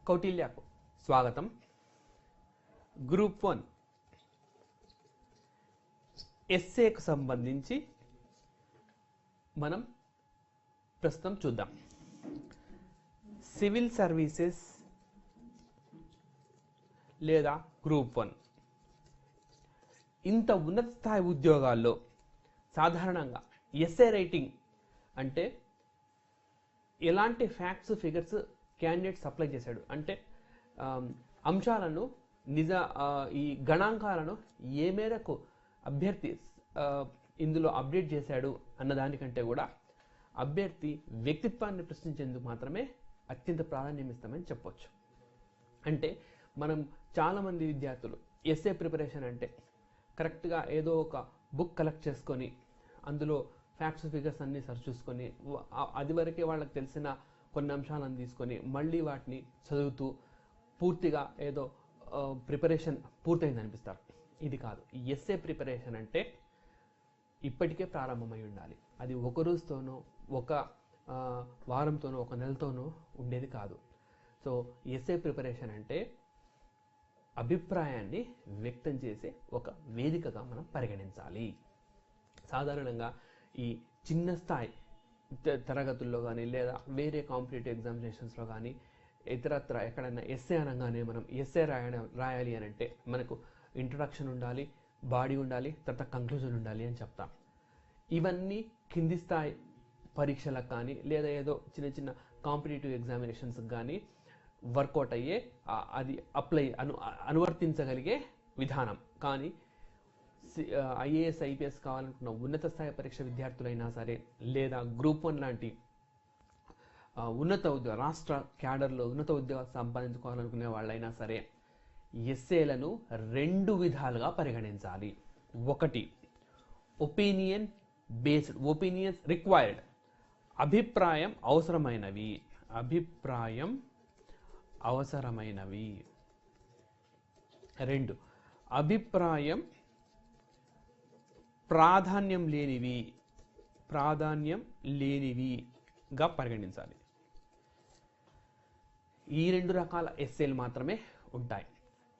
కౌటిల్యకు స్వాగతం. గ్రూప్ 1 ఎస్ఏకు సంబంధించి మనం ప్రస్తుతం చూద్దాం. సివిల్ సర్వీసెస్ లేదా గ్రూప్ 1 ఇంత ఉన్నత స్థాయి ఉద్యోగాల్లో సాధారణంగా ఎస్ఏ రైటింగ్ అంటే ఎలాంటి ఫ్యాక్ట్స్ ఫిగర్స్ క్యాండిడేట్ సప్లై చేశాడు అంటే అంశాలను ఈ గణాంకాలను ఏ మేరకు అభ్యర్థి ఇందులో అప్డేట్ చేశాడు అన్నదానికంటే కూడా అభ్యర్థి వ్యక్తిత్వాన్ని ప్రశ్నించేందుకు మాత్రమే అత్యంత ప్రాధాన్యం ఇస్తామని చెప్పొచ్చు. అంటే మనం చాలామంది విద్యార్థులు ఎస్ఏ ప్రిపరేషన్ అంటే కరెక్ట్గా ఏదో ఒక బుక్ కలెక్ట్ చేసుకొని అందులో ఫ్యాక్ట్స్ ఫిగర్స్ అన్నీ సరిచూసుకొని అది వరకే వాళ్ళకి తెలిసిన కొన్ని అంశాలను తీసుకొని మళ్ళీ వాటిని చదువుతూ పూర్తిగా ఏదో ప్రిపరేషన్ పూర్తయింది అనిపిస్తారు. ఇది కాదు. ఎస్ఏ ప్రిపరేషన్ అంటే ఇప్పటికే ప్రారంభమై ఉండాలి. అది ఒక రోజుతోనో ఒక వారంతోనో ఒక నెలతోనో ఉండేది కాదు. సో ఎస్ఏ ప్రిపరేషన్ అంటే అభిప్రాయాన్ని వ్యక్తం చేసే ఒక వేదికగా మనం పరిగణించాలి. సాధారణంగా ఈ చిన్న స్థాయి తరగతుల్లో కానీ లేదా వేరే కాంపిటేటివ్ ఎగ్జామినేషన్స్లో కానీ ఇతరత్ర ఎక్కడైనా ఎస్ఏ అనగానే మనం ఎస్ఏ రాయాలి అని అంటే మనకు ఇంట్రొడక్షన్ ఉండాలి, బాడీ ఉండాలి, తర్వాత కంక్లూజన్ ఉండాలి అని చెప్తాం. ఇవన్నీ కింది స్థాయి పరీక్షలకు కానీ లేదా ఏదో చిన్న చిన్న కాంపిటేటివ్ ఎగ్జామినేషన్స్కి కానీ వర్కౌట్ అయ్యే అది అనువర్తించగలిగే విధానం. కానీ ఐఏఎస్ ఐపీఎస్ కావాలనుకున్న ఉన్నత స్థాయి పరీక్ష విద్యార్థులైనా సరే లేదా గ్రూప్ 1 లాంటి రాష్ట్ర క్యాడర్లో ఉన్నత ఉద్యోగాలు సంపాదించుకోవాలనుకునే వాళ్ళైనా సరే ఎస్ఏలను 2 విధాలుగా పరిగణించాలి. ఒకటి ఒపీనియన్ బేస్డ్, ఒపీనియన్స్ రిక్వైర్డ్, అభిప్రాయం అవసరమైనవి. 2 అభిప్రాయం ప్రాధాన్యం లేనివిగా పరిగణించాలి. ఈ 2 రకాల ఎస్ఏలు మాత్రమే ఉంటాయి.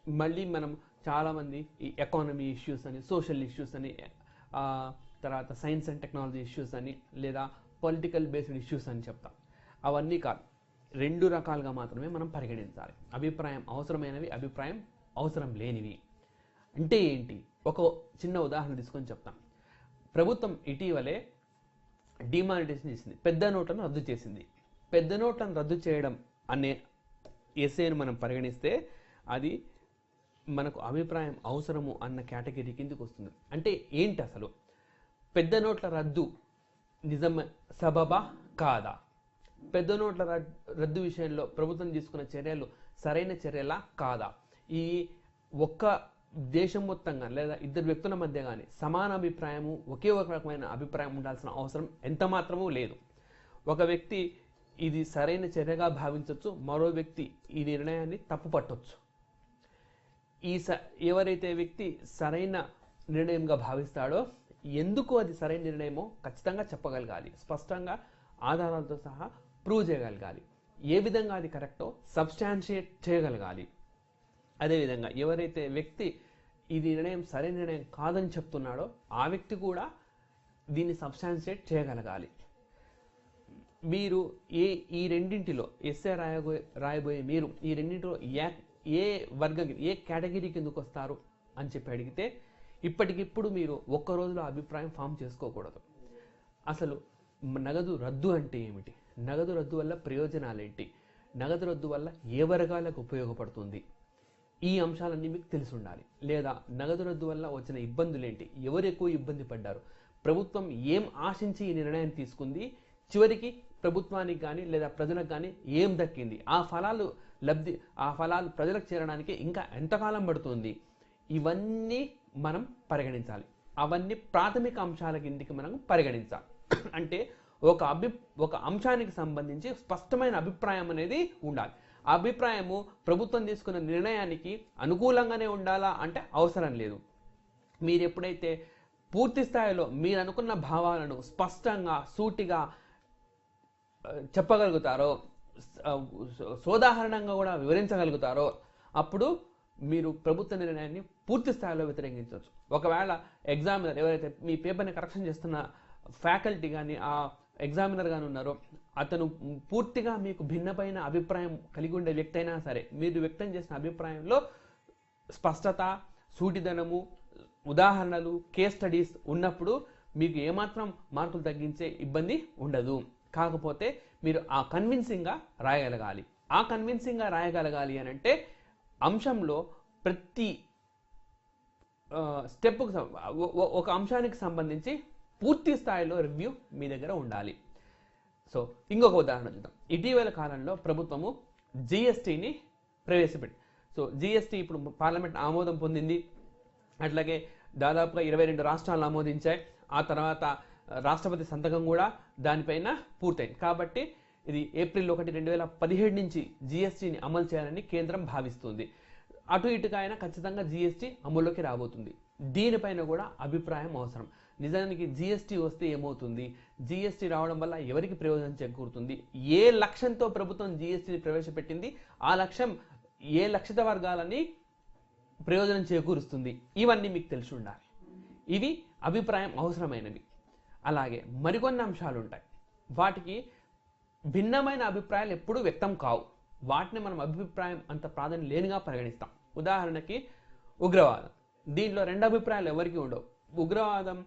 మళ్ళీ మనం చాలామంది ఈ ఎకానమీ ఇష్యూస్ అని, సోషల్ ఇష్యూస్ అని, తర్వాత సైన్స్ అండ్ టెక్నాలజీ ఇష్యూస్ అని లేదా పొలిటికల్ బేస్డ్ ఇష్యూస్ అని చెప్తాం. అవన్నీ కాదు, 2 రకాలుగా మాత్రమే మనం పరిగణించాలి. అభిప్రాయం అవసరమైనవి, అభిప్రాయం అవసరం లేనివి. అంటే ఏంటి? ఒక చిన్న ఉదాహరణ తీసుకొని చెప్తాం. ప్రభుత్వం ఇటీవలే డిమానిటైజేషన్ చేసింది, పెద్ద నోట్లను రద్దు చేసింది. పెద్ద నోట్లను రద్దు చేయడం అనే ఎస్ఏను మనం పరిగణిస్తే అది మనకు అభిప్రాయం అవసరము అన్న కేటగిరీ కిందకి వస్తుంది. అంటే ఏంటి అసలు? పెద్ద నోట్ల రద్దు నిజం సబబా కాదా? పెద్ద నోట్ల రద్దు విషయంలో ప్రభుత్వం తీసుకున్న చర్యలు సరైన చర్యలా కాదా? ఈ ఒక్క దేశం మొత్తంగా లేదా ఇద్దరు వ్యక్తుల మధ్య కానీ సమాన అభిప్రాయము, ఒకే ఒక రకమైన అభిప్రాయం ఉండాల్సిన అవసరం ఎంత మాత్రమూ లేదు. ఒక వ్యక్తి ఇది సరైన చర్యగా భావించవచ్చు, మరో వ్యక్తి ఈ నిర్ణయాన్ని తప్పు పట్టవచ్చు. ఎవరైతే వ్యక్తి సరైన నిర్ణయంగా భావిస్తాడో ఎందుకు అది సరైన నిర్ణయమో ఖచ్చితంగా చెప్పగలగాలి, స్పష్టంగా ఆధారాలతో సహా ప్రూవ్ చేయగలగాలి. ఏ విధంగా అది కరెక్టో సబ్స్టాన్షియేట్ చేయగలగాలి. అదేవిధంగా ఎవరైతే వ్యక్తి ఇది నిర్ణయం సరైన నిర్ణయం కాదని చెప్తున్నాడో ఆ వ్యక్తి కూడా దీన్ని సబ్స్టాన్షియేట్ చేయగలగాలి. మీరు ఈ రెండింటిలో ఎస్ఏ రాయబోయే మీరు ఈ రెండింటిలో ఏ వర్గం, ఏ కేటగిరీ కిందకు వస్తారు అని చెప్పి అడిగితే ఇప్పటికిప్పుడు మీరు ఒక్క రోజులో అభిప్రాయం ఫామ్ చేసుకోకూడదు. అసలు నగదు రద్దు అంటే ఏమిటి? నగదు రద్దు వల్ల ప్రయోజనాలు ఏంటి? నగదు రద్దు వల్ల ఏ వర్గాలకు ఉపయోగపడుతుంది? ఈ అంశాలన్నీ మీకు తెలిసి ఉండాలి. లేదా నగదు రద్దు వల్ల వచ్చిన ఇబ్బందులు ఏంటి? ఎవరు ఎక్కువ ఇబ్బంది పడ్డారు? ప్రభుత్వం ఏం ఆశించి ఈ నిర్ణయం తీసుకుంది? చివరికి ప్రభుత్వానికి కానీ లేదా ప్రజలకు కానీ ఏం దక్కింది? ఆ ఫలాలు ప్రజలకు చేరడానికి ఇంకా ఎంతకాలం పడుతుంది? ఇవన్నీ మనం పరిగణించాలి. అవన్నీ ప్రాథమిక అంశాల కిందికి మనం పరిగణించాలి. అంటే ఒక అంశానికి సంబంధించి స్పష్టమైన అభిప్రాయం అనేది ఉండాలి. ఆ అభిప్రాయము ప్రభుత్వం తీసుకున్న నిర్ణయానికి అనుకూలంగానే ఉండాలా అంటే అవసరం లేదు. మీరు ఎప్పుడైతే పూర్తి స్థాయిలో మీరు అనుకున్న భావాలను స్పష్టంగా సూటిగా చెప్పగలుగుతారో సోదాహరణంగా కూడా వివరించగలుగుతారో అప్పుడు మీరు ప్రభుత్వ నిర్ణయాన్ని పూర్తి స్థాయిలో వ్యతిరేకించవచ్చు. ఒకవేళ ఎగ్జామినర్ ఎవరైతే మీ పేపర్ని కరెక్షన్ చేస్తున్న ఫ్యాకల్టీ కానీ ఆ ఎగ్జామినర్ కానీ ఉన్నారో అతను పూర్తిగా మీకు భిన్నమైన అభిప్రాయం కలిగి ఉండే వ్యక్తి అయినా సరే మీరు వ్యక్తం చేసిన అభిప్రాయంలో స్పష్టత, సూటిదనము, ఉదాహరణలు, కేస్ స్టడీస్ ఉన్నప్పుడు మీకు ఏమాత్రం మార్కులు తగ్గించే ఇబ్బంది ఉండదు. కాకపోతే మీరు ఆ కన్విన్సింగ్గా రాయగలగాలి. ఆ కన్విన్సింగ్గా రాయగలగాలి అని అంటే అంశంలో ప్రతి స్టెప్కు ఒక అంశానికి సంబంధించి పూర్తి స్థాయిలో రివ్యూ మీ దగ్గర ఉండాలి. సో ఇంకొక ఉదాహరణ చూద్దాం. ఇటీవల కాలంలో ప్రభుత్వము జిఎస్టీని ప్రవేశపెట్టి, సో జిఎస్టీ ఇప్పుడు పార్లమెంట్ ఆమోదం పొందింది. అట్లాగే దాదాపుగా 22 రాష్ట్రాలు ఆమోదించాయి. ఆ తర్వాత రాష్ట్రపతి సంతకం కూడా దానిపైన పూర్తయింది. కాబట్టి ఇది ఏప్రిల్ 1, 2017 నుంచి జిఎస్టీని అమలు చేయాలని కేంద్రం భావిస్తుంది. అటు ఇటుగా అయినా ఖచ్చితంగా జిఎస్టీ అమల్లోకి రాబోతుంది. దీనిపైన కూడా అభిప్రాయం అవసరం. నిజానికి జిఎస్టీ వస్తే ఏమవుతుంది, జిఎస్టీ రావడం వల్ల ఎవరికి ప్రయోజనం చేకూరుతుంది, ఏ లక్ష్యంతో ప్రభుత్వం జిఎస్టీని ప్రవేశపెట్టింది, ఆ లక్ష్యం ఏ లక్షిత వర్గాలని ప్రయోజనం చేకూరుస్తుంది, ఇవన్నీ మీకు తెలిసి ఉండాలి. ఇవి అభిప్రాయం అవసరమైనవి. అలాగే మరికొన్ని అంశాలు ఉంటాయి, వాటికి భిన్నమైన అభిప్రాయాలు ఎప్పుడూ వ్యక్తం కావు. వాటిని మనం అభిప్రాయం అంత ప్రాధాన్యం లేనిగా పరిగణిస్తాం. ఉదాహరణకి ఉగ్రవాదం. దీంట్లో 2 అభిప్రాయాలు ఎవరికి ఉండవు. ఉగ్రవాదం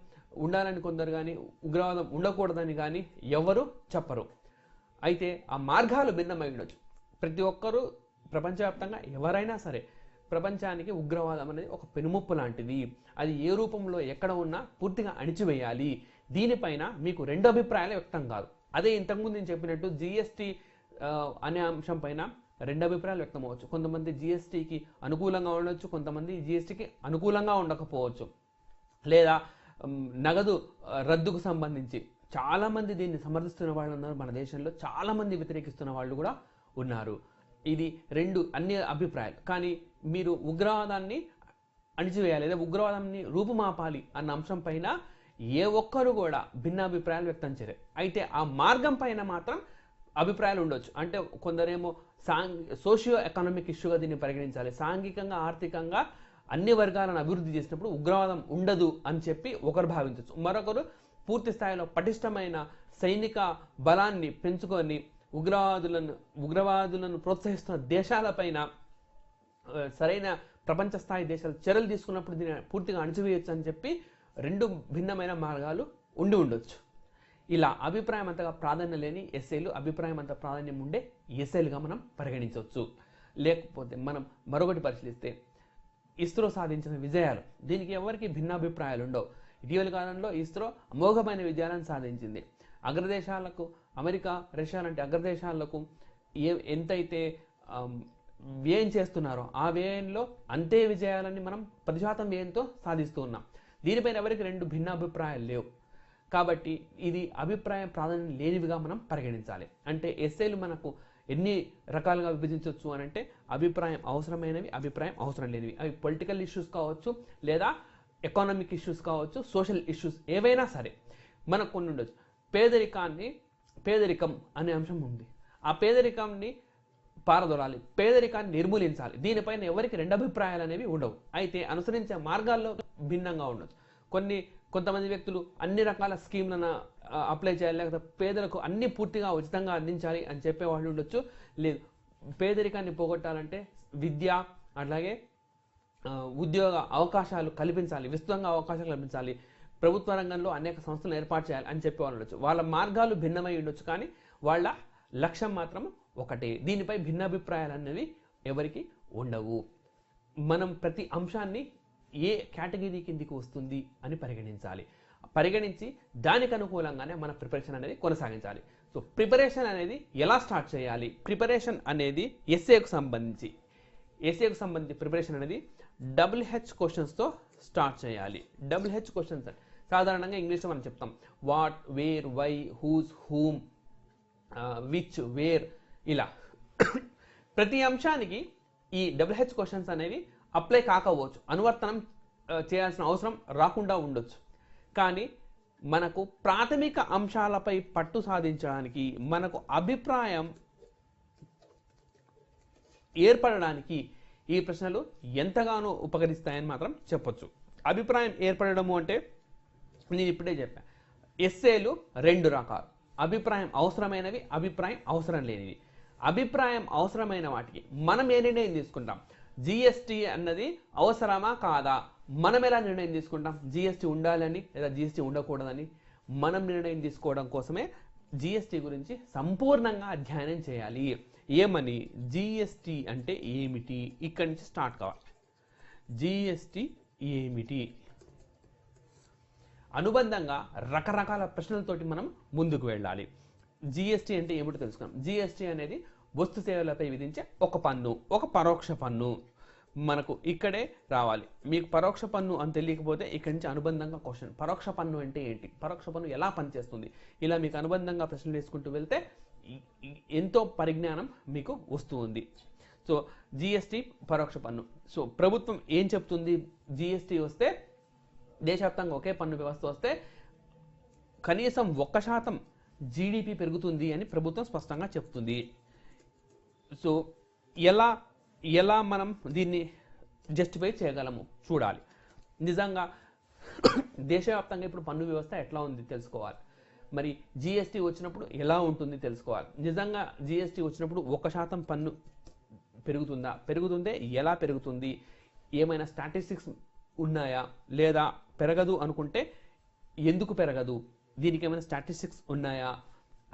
ఉండాలని కొందరు కానీ ఉగ్రవాదం ఉండకూడదని కానీ ఎవరు చెప్పరు. అయితే ఆ మార్గాలు భిన్నమై ఉండొచ్చు. ప్రతి ఒక్కరూ ప్రపంచవ్యాప్తంగా ఎవరైనా సరే ప్రపంచానికి ఉగ్రవాదం అనేది ఒక పెనుముప్పు లాంటిది. అది ఏ రూపంలో ఎక్కడ ఉన్నా పూర్తిగా అణిచివేయాలి. దీనిపైన మీకు 2 అభిప్రాయాలు వ్యక్తం కాదు. అదే ఇంతకుముందు నేను చెప్పినట్టు జిఎస్టీ అనే అంశం పైన 2 అభిప్రాయాలు వ్యక్తం అవ్వచ్చు. కొంతమంది జిఎస్టీకి అనుకూలంగా ఉండొచ్చు, కొంతమంది జిఎస్టీకి అనుకూలంగా ఉండకపోవచ్చు. లేదా నగదు రద్దుకు సంబంధించి చాలామంది దీన్ని సమర్థిస్తున్న వాళ్ళు ఉన్నారు మన దేశంలో, చాలామంది వ్యతిరేకిస్తున్న వాళ్ళు కూడా ఉన్నారు. ఇది 2 అన్ని అభిప్రాయాలు. కానీ మీరు ఉగ్రవాదాన్ని అణిచివేయాలి లేదా ఉగ్రవాదాన్ని రూపుమాపాలి అన్న అంశం పైన ఏ ఒక్కరు కూడా భిన్నాభిప్రాయాలు వ్యక్తం చేయరు. అయితే ఆ మార్గం పైన మాత్రం అభిప్రాయాలు ఉండొచ్చు. అంటే కొందరేమో సోషియో ఎకనామిక్ ఇష్యూగా దీన్ని పరిగణించాలి, సాంఘికంగా ఆర్థికంగా అన్ని వర్గాలను అభివృద్ధి చేసినప్పుడు ఉగ్రవాదం ఉండదు అని చెప్పి ఒకరు భావించవచ్చు. మరొకరు పూర్తి స్థాయిలో పటిష్టమైన సైనిక బలాన్ని పెంచుకొని ఉగ్రవాదులను ప్రోత్సహిస్తున్న దేశాలపైన సరైన ప్రపంచ స్థాయి దేశాలు చర్యలు తీసుకున్నప్పుడు దీన్ని పూర్తిగా అణచివేయచ్చు అని చెప్పి 2 భిన్నమైన మార్గాలు ఉండొచ్చు. ఇలా అభిప్రాయం అంతగా ప్రాధాన్యం లేని ఎస్ఏలు, అభిప్రాయం అంత ప్రాధాన్యం ఉండే ఎస్ఏలుగా మనం పరిగణించవచ్చు. లేకపోతే మనం మరొకటి పరిశీలిస్తే ఇస్రో సాధించిన విజయాలు, దీనికి ఎవరికి భిన్నాభిప్రాయాలు ఉండవు. ఇటీవల కాలంలో ఇస్రో అమోఘమైన విజయాలను సాధించింది. అగ్రదేశాలకు, అమెరికా, రష్యా లాంటి అగ్రదేశాలకు ఎంతైతే వ్యయం చేస్తున్నారో ఆ వ్యయంలో అంతే విజయాలని మనం 10% వ్యయంతో సాధిస్తూ ఉన్నాం. దీనిపైన ఎవరికి 2 భిన్నాభిప్రాయాలు లేవు. కాబట్టి ఇది అభిప్రాయం ప్రాధాన్యం లేనివిగా మనం పరిగణించాలి. అంటే ఎస్ఏలు మనకు ఎన్ని రకాలుగా విభజించవచ్చు అని అంటే అభిప్రాయం అవసరమైనవి, అభిప్రాయం అవసరం లేనివి. అవి పొలిటికల్ ఇష్యూస్ కావచ్చు, లేదా ఎకానమిక్ ఇష్యూస్ కావచ్చు, సోషల్ ఇష్యూస్ ఏవైనా సరే మనకు కొన్ని ఉండొచ్చు. పేదరికం అనే అంశం ఉంది. ఆ పేదరికాన్ని పారదోలాలి, పేదరికాన్ని నిర్మూలించాలి. దీనిపైన ఎవరికి 2 అభిప్రాయాలు అనేవి ఉండవు. అయితే అనుసరించే మార్గాల్లో భిన్నంగా ఉండొచ్చు. కొంతమంది వ్యక్తులు అన్ని రకాల స్కీమ్లను అప్లై చేయాలి, లేకపోతే పేదలకు అన్ని పూర్తిగా ఉచితంగా అందించాలి అని చెప్పేవాళ్ళు ఉండొచ్చు. లేదు, పేదరికాన్ని పోగొట్టాలంటే విద్య, అట్లాగే ఉద్యోగ అవకాశాలు కల్పించాలి, విస్తృతంగా అవకాశాలు కల్పించాలి, ప్రభుత్వ రంగంలో అనేక సంస్థలను ఏర్పాటు చేయాలి అని చెప్పేవాళ్ళు ఉండొచ్చు. వాళ్ళ మార్గాలు భిన్నమై ఉండొచ్చు, కానీ వాళ్ళ లక్ష్యం మాత్రం ఒకటే. దీనిపై భిన్నాభిప్రాయాలు అనేవి ఎవరికి ఉండవు. మనం ప్రతి అంశాన్ని ఏ కేటగిరీ కిందికి వస్తుంది అని పరిగణించి దానికి అనుకూలంగానే మన ప్రిపరేషన్ అనేది కొనసాగించాలి. సో ప్రిపరేషన్ అనేది ఎలా స్టార్ట్ చేయాలి? ప్రిపరేషన్ అనేది ఎస్ఏకు సంబంధించి ప్రిపరేషన్ అనేది WH క్వశ్చన్స్తో స్టార్ట్ చేయాలి. WH క్వశ్చన్స్ సాధారణంగా ఇంగ్లీష్లో మనం చెప్తాం what, where, why, whose, whom, which, where, ఇలా ప్రతి అంశానికి ఈ WH క్వశ్చన్స్ అనేవి అప్లై కాకపోవచ్చు, అనువర్తనం చేయాల్సిన అవసరం రాకుండా ఉండొచ్చు. కానీ మనకు ప్రాథమిక అంశాలపై పట్టు సాధించడానికి మనకు అభిప్రాయం ఏర్పడడానికి ఈ ప్రశ్నలు ఎంతగానో ఉపకరిస్తాయని మాత్రం చెప్పొచ్చు. అభిప్రాయం ఏర్పడము అంటే నేను ఇప్పుడే చెప్పాను, ఎస్సేలు 2 రకాలు. అభిప్రాయం అవసరమైనవి, అభిప్రాయం అవసరం లేనివి. అభిప్రాయం అవసరమైన వాటికి మనం ఏ నిర్ణయం తీసుకుంటాం? జిఎస్టీ అన్నది అవసరమా కాదా? మనం ఎలా నిర్ణయం తీసుకుంటాం? జిఎస్టీ ఉండాలని లేదా జిఎస్టీ ఉండకూడదని మనం నిర్ణయం తీసుకోవడం కోసమే జిఎస్టీ గురించి సంపూర్ణంగా అధ్యయనం చేయాలి. ఏమని? జిఎస్టీ అంటే ఏమిటి? ఇక్కడి నుంచి స్టార్ట్ కావాలి. జిఎస్టీ ఏమిటి? అనుబంధంగా రకరకాల ప్రశ్నలతోటి మనం ముందుకు వెళ్ళాలి. జిఎస్టీ అంటే ఏమిటో తెలుసుకున్నాం. జిఎస్టీ అనేది వస్తు సేవలపై విధించే ఒక పన్ను, ఒక పరోక్ష పన్ను. మనకు ఇక్కడే రావాలి. మీకు పరోక్ష పన్ను అని తెలియకపోతే ఇక్కడి నుంచి అనుబంధంగా క్వశ్చన్, పరోక్ష పన్ను అంటే ఏంటి, పరోక్ష పన్ను ఎలా పనిచేస్తుంది, ఇలా మీకు అనుబంధంగా ప్రశ్నలు వేసుకుంటూ వెళ్తే ఎంతో పరిజ్ఞానం మీకు వస్తూ ఉంది. సో జిఎస్టీ పరోక్ష పన్ను. సో ప్రభుత్వం ఏం చెప్తుంది? జిఎస్టీ వస్తే, దేశవ్యాప్తంగా ఒకే పన్ను వ్యవస్థ వస్తే కనీసం 1% జీడిపి పెరుగుతుంది అని ప్రభుత్వం స్పష్టంగా చెప్తుంది. సో ఎలా మనం దీన్ని జస్టిఫై చేయగలము చూడాలి. నిజంగా దేశవ్యాప్తంగా ఇప్పుడు పన్ను వ్యవస్థ ఎట్లా ఉంది తెలుసుకోవాలి. మరి జిఎస్టీ వచ్చినప్పుడు ఎలా ఉంటుంది తెలుసుకోవాలి. నిజంగా జిఎస్టీ వచ్చినప్పుడు 1% పన్ను పెరుగుతుందా? పెరుగుతుందే ఎలా పెరుగుతుంది? ఏమైనా స్టాటిస్టిక్స్ ఉన్నాయా? లేదా పెరగదు అనుకుంటే ఎందుకు పెరగదు? దీనికి ఏమైనా స్టాటిస్టిక్స్ ఉన్నాయా?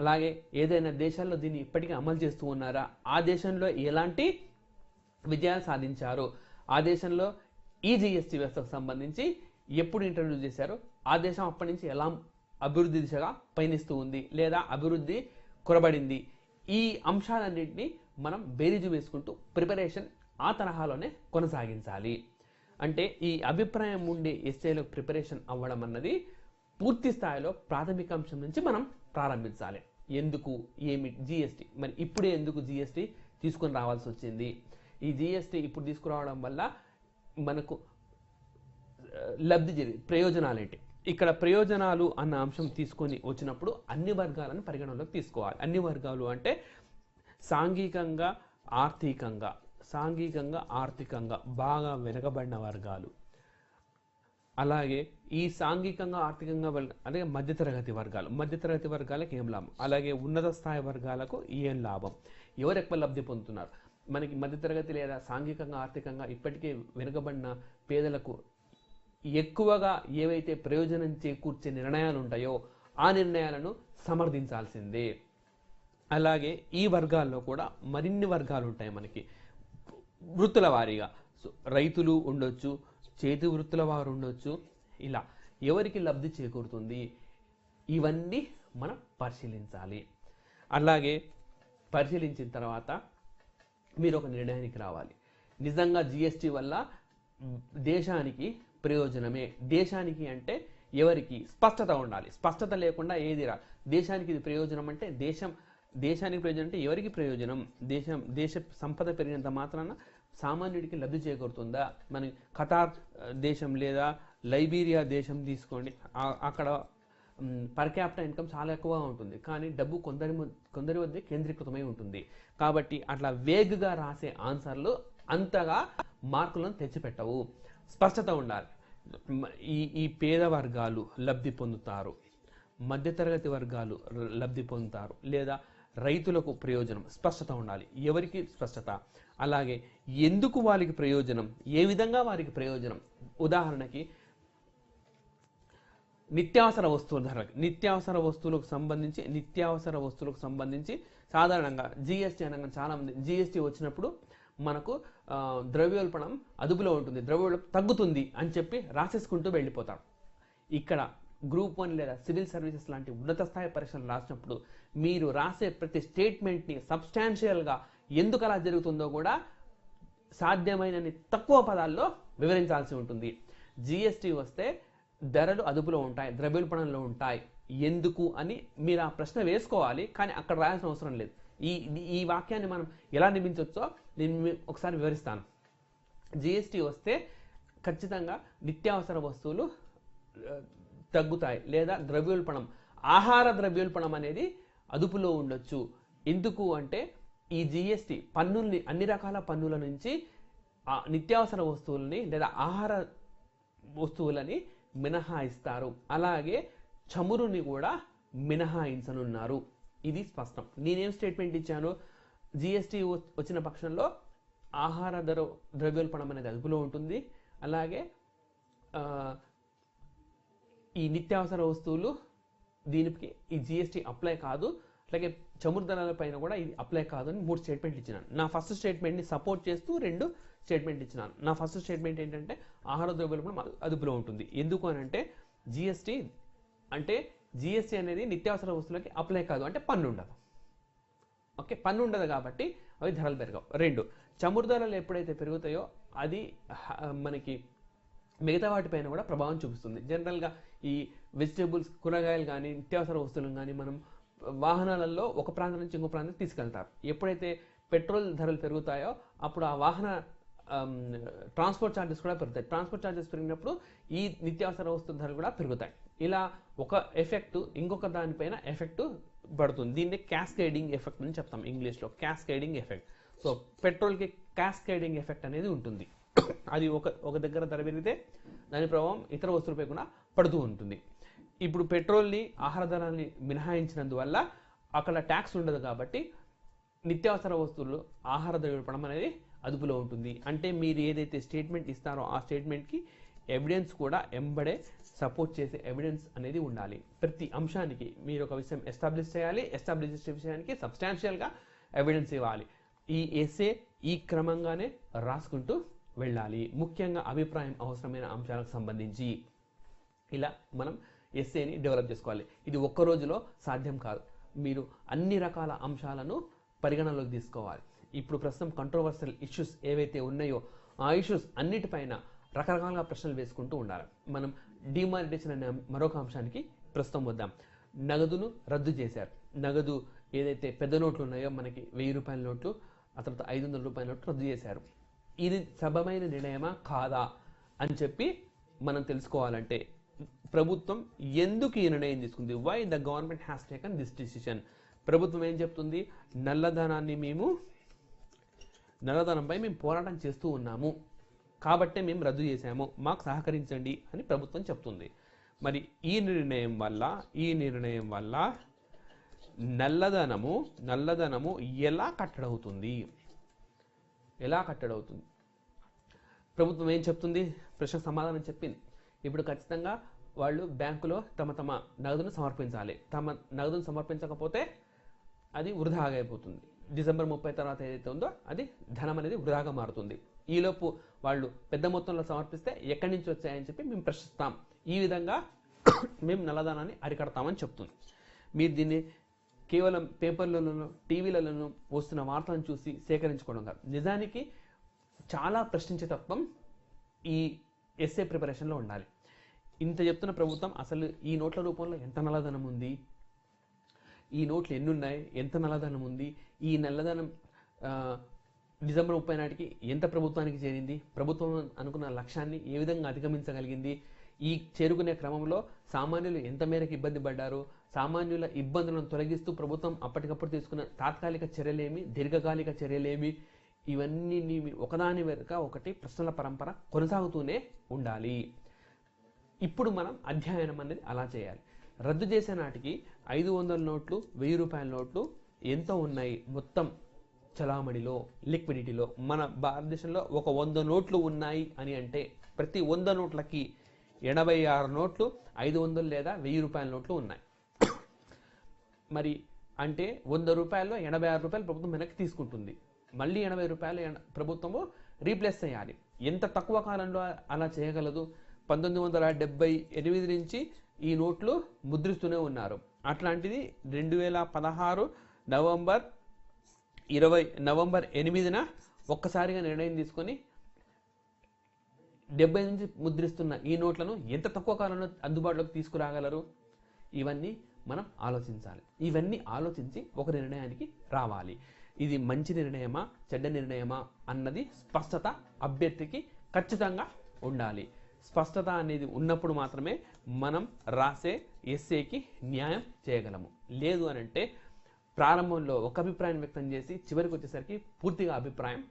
అలాగే ఏదైనా దేశాల్లో దీన్ని ఇప్పటికీ అమలు చేస్తూ ఉన్నారా? ఆ దేశంలో ఎలాంటి విజయాలు సాధించారు? ఆ దేశంలో ఈ జిఎస్టీ వ్యవస్థకు సంబంధించి ఎప్పుడు ఇంట్రడ్యూస్ చేశారు? ఆ దేశం అప్పటి నుంచి ఎలా అభివృద్ధి దిశగా పయనిస్తూ ఉంది లేదా అభివృద్ధి కొరబడింది? ఈ అంశాలన్నింటినీ మనం బేరీజు వేసుకుంటూ ప్రిపరేషన్ ఆ తరహాలోనే కొనసాగించాలి. అంటే ఈ అభిప్రాయం ఉండే ఎస్ఏలకు ప్రిపరేషన్ అవ్వడం అన్నది పూర్తి స్థాయిలో ప్రాథమిక అంశం నుంచి మనం ప్రారంభించాలి. ఎందుకు, ఏమి జిఎస్టీ, మరి ఇప్పుడే ఎందుకు జిఎస్టీ తీసుకొని రావాల్సి వచ్చింది? ఈ జిఎస్టీ ఇప్పుడు తీసుకురావడం వల్ల మనకు లబ్ధి జరిగి ప్రయోజనాలు ఏంటి? ఇక్కడ ప్రయోజనాలు అన్న అంశం తీసుకొని వచ్చినప్పుడు అన్ని వర్గాలను పరిగణనలోకి తీసుకోవాలి. అన్ని వర్గాలు అంటే సాంఘికంగా ఆర్థికంగా బాగా వెనుకబడిన వర్గాలు, అలాగే ఈ సాంఘికంగా ఆర్థికంగా అలాగే మధ్యతరగతి వర్గాలకు ఏం లాభం, అలాగే ఉన్నత స్థాయి వర్గాలకు ఏం లాభం, ఎవరు ఎక్కువ లబ్ధి పొందుతున్నారు? మనకి మధ్యతరగతి లేదా సాంఘికంగా ఆర్థికంగా ఇప్పటికే వెనుకబడిన పేదలకు ఎక్కువగా ఏవైతే ప్రయోజనం చేకూర్చే నిర్ణయాలు ఉంటాయో ఆ నిర్ణయాలను సమర్థించాల్సిందే. అలాగే ఈ వర్గాల్లో కూడా మరిన్ని వర్గాలు ఉంటాయి మనకి వృత్తుల వారీగా. సో రైతులు ఉండొచ్చు, చేతి వృత్తుల వారు ఉండొచ్చు, ఇలా ఎవరికి లబ్ధి చేకూరుతుంది ఇవన్నీ మనం పరిశీలించాలి. అలాగే పరిశీలించిన తర్వాత మీరు ఒక నిర్ణయానికి రావాలి. నిజంగా జిఎస్టీ వల్ల దేశానికి ప్రయోజనమే. దేశానికి అంటే ఎవరికి? స్పష్టత ఉండాలి. స్పష్టత లేకుండా ఏది రా. దేశానికి ఇది ప్రయోజనం అంటే దేశానికి ప్రయోజనం అంటే ఎవరికి ప్రయోజనం? దేశ సంపద పెరిగినంత మాత్రాన సామాన్యుడికి లబ్ధి చేకూరుతుందా? మన ఖతార్ దేశం లేదా లైబీరియా దేశం తీసుకోండి, అక్కడ పర్ క్యాపిటల్ ఇన్కమ్ చాలా ఎక్కువగా ఉంటుంది, కానీ డబ్బు కొందరి వద్ద కేంద్రీకృతమై ఉంటుంది. కాబట్టి అట్లా వేగ్గా రాసే ఆన్సర్లు అంతగా మార్కులను తెచ్చిపెట్టవు. స్పష్టత ఉండాలి. ఈ పేద వర్గాలు లబ్ధి పొందుతారు, మధ్యతరగతి వర్గాలు లబ్ధి పొందుతారు, లేదా రైతులకు ప్రయోజనం, స్పష్టత ఉండాలి. ఎవరికి స్పష్టత, అలాగే ఎందుకు వారికి ప్రయోజనం, ఏ విధంగా వారికి ప్రయోజనం. ఉదాహరణకి నిత్యావసర వస్తువుల ధరలు, నిత్యావసర వస్తువులకు సంబంధించి సాధారణంగా జిఎస్టీ అనగా చాలామంది జిఎస్టీ వచ్చినప్పుడు మనకు ద్రవ్యోల్బణం అదుపులో ఉంటుంది, ద్రవ్యోల్బణం తగ్గుతుంది అని చెప్పి రాసేసుకుంటూ వెళ్ళిపోతారు. ఇక్కడ గ్రూప్ 1 లేదా సివిల్ సర్వీసెస్ లాంటి ఉన్నత స్థాయి పరీక్షలు రాసినప్పుడు మీరు రాసే ప్రతి స్టేట్మెంట్ని సబ్స్టాన్షియల్గా ఎందుకు అలా జరుగుతుందో కూడా సాధ్యమైనన్ని తక్కువ పదాల్లో వివరించాల్సి ఉంటుంది. జిఎస్టీ వస్తే ధరలు అదుపులో ఉంటాయి, ద్రవ్యోల్బణంలో ఉంటాయి, ఎందుకు అని మీరు ఆ ప్రశ్న వేసుకోవాలి, కానీ అక్కడ రాయాల్సిన అవసరం లేదు. ఈ వాక్యాన్ని మనం ఎలా నిర్మించవచ్చో నేను ఒకసారి వివరిస్తాను. జిఎస్టీ వస్తే ఖచ్చితంగా నిత్యావసర వస్తువులు తగ్గుతాయి, లేదా ద్రవ్యోల్బణం, ఆహార ద్రవ్యోల్బణం అనేది అదుపులో ఉండొచ్చు. ఎందుకు అంటే ఈ జిఎస్టి పన్నుల్ని అన్ని రకాల పన్నుల నుంచి నిత్యావసర వస్తువుల్ని లేదా ఆహార వస్తువులని మినహాయిస్తారు. అలాగే చమురుని కూడా మినహాయించనున్నారు. ఇది స్పష్టం. నేనేం స్టేట్మెంట్ ఇచ్చాను, జిఎస్టి వచ్చిన పక్షంలో ఆహార ద్రవ్యోల్బణం అనేది అదుపులో ఉంటుంది. అలాగే ఈ నిత్యావసర వస్తువులు దీనికి ఈ జిఎస్టి అప్లై కాదు, అలాగే చమురు ధరల పైన కూడా ఇది అప్లై కాదు అని 3 స్టేట్మెంట్లు ఇచ్చినాను. నా ఫస్ట్ స్టేట్మెంట్ని సపోర్ట్ చేస్తూ 2 స్టేట్మెంట్ ఇచ్చినాను. నా ఫస్ట్ స్టేట్మెంట్ ఏంటంటే ఆహార ద్రవ్యోల్బణం అదుపులో ఉంటుంది. ఎందుకు అని అంటే జిఎస్టి అనేది నిత్యావసర వస్తువులకి అప్లై కాదు, అంటే పన్ను ఉండదు. ఓకే, పన్ను ఉండదు కాబట్టి అవి ధరలు పెరగవు. 2, చమురు ధరలు ఎప్పుడైతే పెరుగుతాయో అది మనకి మిగతా వాటిపైన కూడా ప్రభావం చూపిస్తుంది. జనరల్గా ఈ వెజిటేబుల్స్, కూరగాయలు కానీ నిత్యావసర వస్తువులు కానీ మనం వాహనాలలో ఒక ప్రాంతం నుంచి ఇంకో ప్రాంతం తీసుకెళ్తారు. ఎప్పుడైతే పెట్రోల్ ధరలు పెరుగుతాయో అప్పుడు ఆ వాహన ట్రాన్స్పోర్ట్ ఛార్జెస్ కూడా పెరుగుతాయి. ట్రాన్స్పోర్ట్ ఛార్జెస్ పెరిగినప్పుడు ఈ నిత్యావసర వస్తువుల ధరలు కూడా పెరుగుతాయి. ఇలా ఒక ఎఫెక్ట్ ఇంకొక దానిపైన ఎఫెక్ట్ పడుతుంది. దీన్ని క్యాస్కేడింగ్ ఎఫెక్ట్ అని చెప్తాం ఇంగ్లీష్లో, క్యాస్కేడింగ్ ఎఫెక్ట్. సో పెట్రోల్కి క్యాస్కేడింగ్ ఎఫెక్ట్ అనేది ఉంటుంది. అది ఒక దగ్గర ధర పెరిగితే దాని ప్రభావం ఇతర వస్తువులపై కూడా పడుతూ ఉంటుంది. ఇప్పుడు పెట్రోల్ని, ఆహార ధరల్ని మినహాయించినందువల్ల అక్కడ ట్యాక్స్ ఉండదు కాబట్టి నిత్యావసర వస్తువులు, ఆహార ద్రవ్యోల్బణం అనేది అదుపులో ఉంటుంది. అంటే మీరు ఏదైతే స్టేట్మెంట్ ఇస్తారో ఆ స్టేట్మెంట్కి ఎవిడెన్స్ కూడా ఎంబడే సపోర్ట్ చేసే ఎవిడెన్స్ అనేది ఉండాలి. ప్రతి అంశానికి మీరు ఒక విషయం ఎస్టాబ్లిష్ చేయాలి. ఎస్టాబ్లిష్ చేసే విషయానికి సబ్స్టాన్షియల్గా ఎవిడెన్స్ ఇవ్వాలి. ఈ ఎస్సే ఈ క్రమంగానే రాసుకుంటూ వెళ్ళాలి. ముఖ్యంగా అభిప్రాయం అవసరమైన అంశాలకు సంబంధించి ఇలా మనం ఎస్సేని డెవలప్ చేసుకోవాలి. ఇది ఒక్క రోజులో సాధ్యం కాదు. మీరు అన్ని రకాల అంశాలను పరిగణలోకి తీసుకోవాలి. ఇప్పుడు ప్రస్తుతం కంట్రోవర్షియల్ ఇష్యూస్ ఏవైతే ఉన్నాయో ఆ ఇష్యూస్ అన్నిటిపైన రకరకాలుగా ప్రశ్నలు వేసుకుంటూ ఉండాలి. మనం డిమానిటైజేషన్ అనే మరొక అంశానికి ప్రస్తుతం వద్దాం. నగదును రద్దు చేశారు. నగదు ఏదైతే పెద్ద నోట్లు ఉన్నాయో మనకి 1000 రూపాయల నోట్లు, ఆ తర్వాత 500 రూపాయల నోట్లు రద్దు చేశారు. ఇది సబమైన నిర్ణయమా కాదా అని చెప్పి మనం తెలుసుకోవాలంటే ప్రభుత్వం ఎందుకు ఈ నిర్ణయం తీసుకుంది, why the government has taken this decision. ప్రభుత్వం ఏం చెప్తుంది, నల్లధనంపై మేము పోరాటం చేస్తూ ఉన్నాము కాబట్టే మేము రద్దు చేశాము, మాకు సహకరించండి అని ప్రభుత్వం చెప్తుంది. మరి ఈ నిర్ణయం వల్ల నల్లధనము ఎలా కట్టడవుతుంది? ప్రభుత్వం ఏం చెప్తుంది, ప్రశ్న సమాధానం చెప్పింది. ఇప్పుడు ఖచ్చితంగా వాళ్ళు బ్యాంకులో తమ నగదును సమర్పించాలి. తమ నగదును సమర్పించకపోతే అది వృధాగా అయిపోతుంది. డిసెంబర్ 30 తర్వాత ఏదైతే ఉందో అది ధనం అనేది వృధాగా మారుతుంది. ఈలోపు వాళ్ళు పెద్ద మొత్తంలో సమర్పిస్తే ఎక్కడి నుంచి వచ్చాయని చెప్పి మేము ప్రశ్నిస్తాం. ఈ విధంగా మేము నల్లధనాన్ని అరికడతామని చెప్తుంది. మీరు దీన్ని కేవలం పేపర్లలోనూ టీవీలలోనూ వస్తున్న వార్తలను చూసి సేకరించుకోవడం కాదు. నిజానికి చాలా ప్రశ్నించే తత్వం ఈ ఎస్ఏ ప్రిపరేషన్లో ఉండాలి. ఇంత చెప్తున్న ప్రభుత్వం అసలు ఈ నోట్ల రూపంలో ఎంత నల్లధనం ఉంది, ఈ నోట్లు ఎన్ని ఉన్నాయి, ఎంత నల్లధనం ఉంది, ఈ నల్లధనం డిసెంబర్ 30 నాటికి ఎంత ప్రభుత్వానికి చేరింది, ప్రభుత్వం అనుకున్న లక్ష్యాన్ని ఏ విధంగా అధిగమించగలిగింది, ఈ చేరుకునే క్రమంలో సామాన్యులు ఎంత మేరకు ఇబ్బంది పడ్డారు, సామాన్యుల ఇబ్బందులను తొలగిస్తూ ప్రభుత్వం అప్పటికప్పుడు తీసుకున్న తాత్కాలిక చర్యలేమి, దీర్ఘకాలిక చర్యలేమి, ఇవన్నీ ఒకదాని వెనుక ఒకటి ప్రశ్నల పరంపర కొనసాగుతూనే ఉండాలి. ఇప్పుడు మనం అధ్యయనం అనేది అలా చేయాలి. రద్దు చేసే నాటికి 500 నోట్లు, 1000 రూపాయల నోట్లు ఎంత ఉన్నాయి మొత్తం చలామణిలో, లిక్విడిటీలో? మన భారతదేశంలో ఒక 100 నోట్లు ఉన్నాయి అని అంటే ప్రతి 100 నోట్లకి 86 నోట్లు 500 లేదా 1000 రూపాయల నోట్లు ఉన్నాయి. మరి అంటే 100 రూపాయల్లో 86 రూపాయలు ప్రభుత్వం వెనక్కి తీసుకుంటుంది. మళ్ళీ 80 రూపాయలు ప్రభుత్వము రీప్లేస్ చేయాలి. ఎంత తక్కువ కాలంలో అలా చేయగలదు? 1978 నుంచి ఈ నోట్లు ముద్రిస్తూనే ఉన్నారు. అట్లాంటిది 2016 నవంబర్ 8న ఒక్కసారిగా నిర్ణయం తీసుకొని 70 నుంచి ముద్రిస్తున్న ఈ నోట్లను ఎంత తక్కువ కాలంలో అందుబాటులోకి తీసుకురాగలరు? ఇవన్నీ మనం ఆలోచించాలి. ఇవన్నీ ఆలోచించి ఒక నిర్ణయానికి రావాలి. ఇది మంచి నిర్ణయమా, చెడ్డ నిర్ణయమా అన్నది స్పష్టత అభ్యర్థికి ఖచ్చితంగా ఉండాలి. స్పష్టత అనేది ఉన్నప్పుడు మాత్రమే మనం రాసే ఎస్ఏకి న్యాయం చేయగలము. లేదు అని అంటే ప్రారంభంలో ఒక అభిప్రాయం వ్యక్తం చేసి చివరికి వచ్చేసరికి పూర్తిగా అభిప్రాయం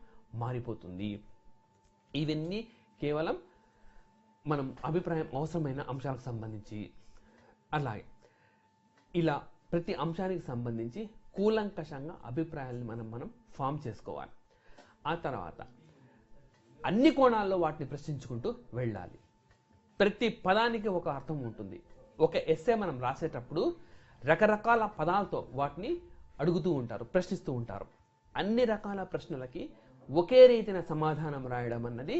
మారిపోతుంది. ఇవన్నీ కేవలం మనం అభిప్రాయం అవసరమైన అంశాలకు సంబంధించి. అలాగే ఇలా ప్రతి అంశానికి సంబంధించి కూలంకషంగా అభిప్రాయాలను మనం ఫామ్ చేసుకోవాలి. ఆ తర్వాత అన్ని కోణాల్లో వాటిని ప్రశ్నించుకుంటూ వెళ్ళాలి. ప్రతి పదానికి ఒక అర్థం ఉంటుంది. ఒక ఎస్సే మనం రాసేటప్పుడు రకరకాల పదాలతో వాటిని అడుగుతూ ఉంటారు, ప్రశ్నిస్తూ ఉంటారు. అన్ని రకాల ప్రశ్నలకి ఒకే రీతిన సమాధానం రాయడం అన్నది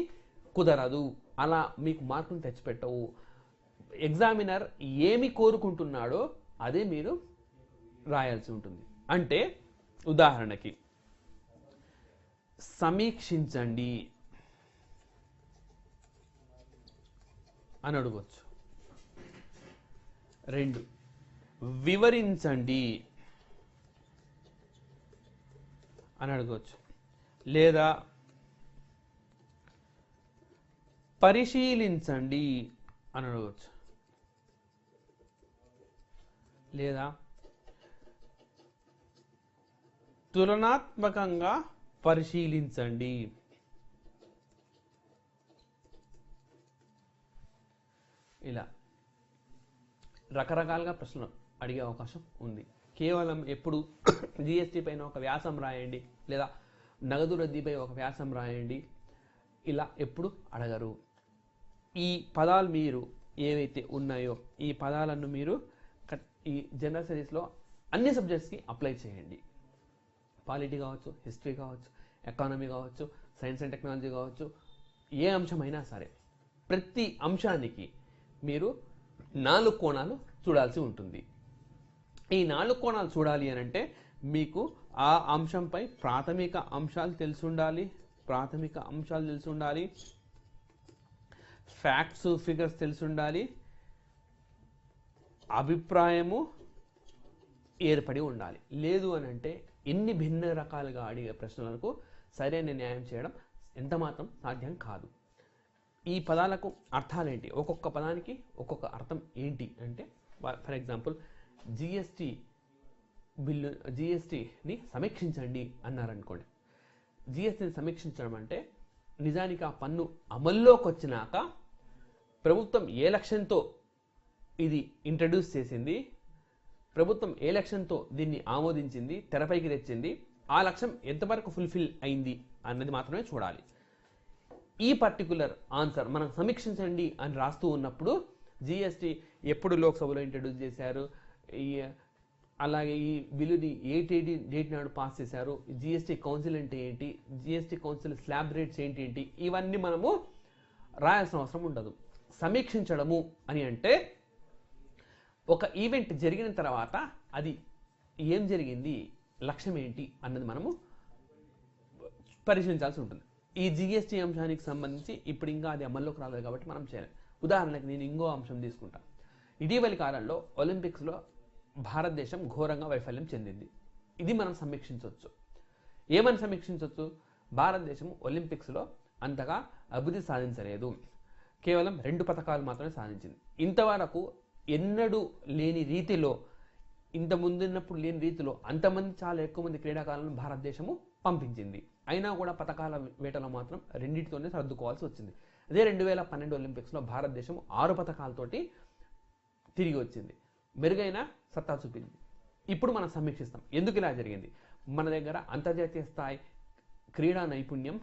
కుదరదు. అలా మీకు మార్కులు తెచ్చిపెట్టవు. ఎగ్జామినర్ ఏమి కోరుకుంటున్నాడో అదే మీరు రాయాల్సి ఉంటుంది. అంటే ఉదాహరణకి సమీక్షించండి అని అడగవచ్చు. 2 వివరించండి అని అడగవచ్చు. లేదా పరిశీలించండి అని అడగవచ్చు. లేదా తులనాత్మకంగా పరిశీలించండి. ఇలా రకరకాలుగా ప్రశ్నలు అడిగే అవకాశం ఉంది. కేవలం ఎప్పుడు జిఎస్టీ పైన ఒక వ్యాసం రాయండి, లేదా నగదు రద్దీపై ఒక వ్యాసం రాయండి, ఇలా ఎప్పుడు అడగరు. ఈ పదాలు మీరు ఏవైతే ఉన్నాయో ఈ పదాలను మీరు ఈ జనరల్ స్టడీస్లో అన్ని సబ్జెక్ట్స్కి అప్లై చేయండి. పాలిటీ కావచ్చు, హిస్టరీ కావచ్చు, ఎకానమీ కావచ్చు, సైన్స్ అండ్ టెక్నాలజీ కావచ్చు, ఏ అంశమైనా సరే ప్రతి అంశానికి మీరు 4 కోణాలు చూడాల్సి ఉంటుంది. ఈ 4 కోణాలు చూడాలి అని అంటే మీకు ఆ అంశంపై ప్రాథమిక అంశాలు తెలిసి ఉండాలి, ఫ్యాక్ట్స్ ఫిగర్స్ తెలిసి ఉండాలి, అభిప్రాయము ఏర్పడి ఉండాలి. లేదు అని అంటే ఎన్ని భిన్న రకాలుగా అడిగే ప్రశ్నలకు సరైన న్యాయం చేయడం ఎంత మాత్రం సాధ్యం కాదు. ఈ పదాలకు అర్థాలేంటి, ఒక్కొక్క పదానికి ఒక్కొక్క అర్థం ఏంటి అంటే, ఫర్ ఎగ్జాంపుల్ జిఎస్టీని సమీక్షించండి అన్నారనుకోండి. జిఎస్టీని సమీక్షించడం అంటే నిజానికి ఆ పన్ను అమల్లోకి వచ్చినాక ప్రభుత్వం ఏ లక్ష్యంతో ఇది ఇంట్రడ్యూస్ చేసింది, ప్రభుత్వం ఏ లక్ష్యంతో దీన్ని ఆమోదించింది, తెరపైకి తెచ్చింది, ఆ లక్ష్యం ఎంతవరకు ఫుల్ఫిల్ అయింది అన్నది మాత్రమే చూడాలి. ఈ పర్టికులర్ ఆన్సర్ మనం సమీక్షించండి అని రాస్తూ ఉన్నప్పుడు జిఎస్టీ ఎప్పుడు లోక్సభలో ఇంట్రడ్యూస్ చేశారు, అలాగే ఈ బిల్లుని ఏ డేట్ నాడు పాస్ చేశారు, జిఎస్టీ కౌన్సిల్ అంటే ఏంటి, జిఎస్టీ కౌన్సిల్ స్లాబ్ రేట్స్ ఏంటి, ఇవన్నీ మనము రాయాల్సిన అవసరం ఉండదు. సమీక్షించడము అని అంటే ఒక ఈవెంట్ జరిగిన తర్వాత అది ఏం జరిగింది, లక్ష్యం ఏంటి అన్నది మనము పరిశీలించాల్సి ఉంటుంది. ఈ జిఎస్టీ అంశానికి సంబంధించి ఇప్పుడు ఇంకా అది అమల్లోకి రాలేదు కాబట్టి మనం చేయాలి. ఉదాహరణకి నేను ఇంకో అంశం తీసుకుంటా. ఇటీవలి కాలంలో ఒలింపిక్స్లో భారతదేశం ఘోరంగా వైఫల్యం చెందింది. ఇది మనం సమీక్షించవచ్చు. ఏమని సమీక్షించవచ్చు? భారతదేశం ఒలింపిక్స్లో అంతగా అభివృద్ధి సాధించలేదు, కేవలం 2 పథకాలు మాత్రమే సాధించింది. ఇంతవరకు ఎన్నడూ లేని రీతిలో, ఇంత ముందున్నప్పుడు లేని రీతిలో అంతమంది, చాలా ఎక్కువ మంది క్రీడాకారులను భారతదేశము పంపించింది. అయినా కూడా పథకాల వేటలో మాత్రం 2తోనే సర్దుకోవాల్సి వచ్చింది. అదే 2012 ఒలింపిక్స్లో భారతదేశం 6 పథకాలతోటి తిరిగి వచ్చింది, మెరుగైన సత్తా చూపింది. ఇప్పుడు మనం సమీక్షిస్తాం ఎందుకు ఇలా జరిగింది. మన దగ్గర అంతర్జాతీయ స్థాయి క్రీడా నైపుణ్యం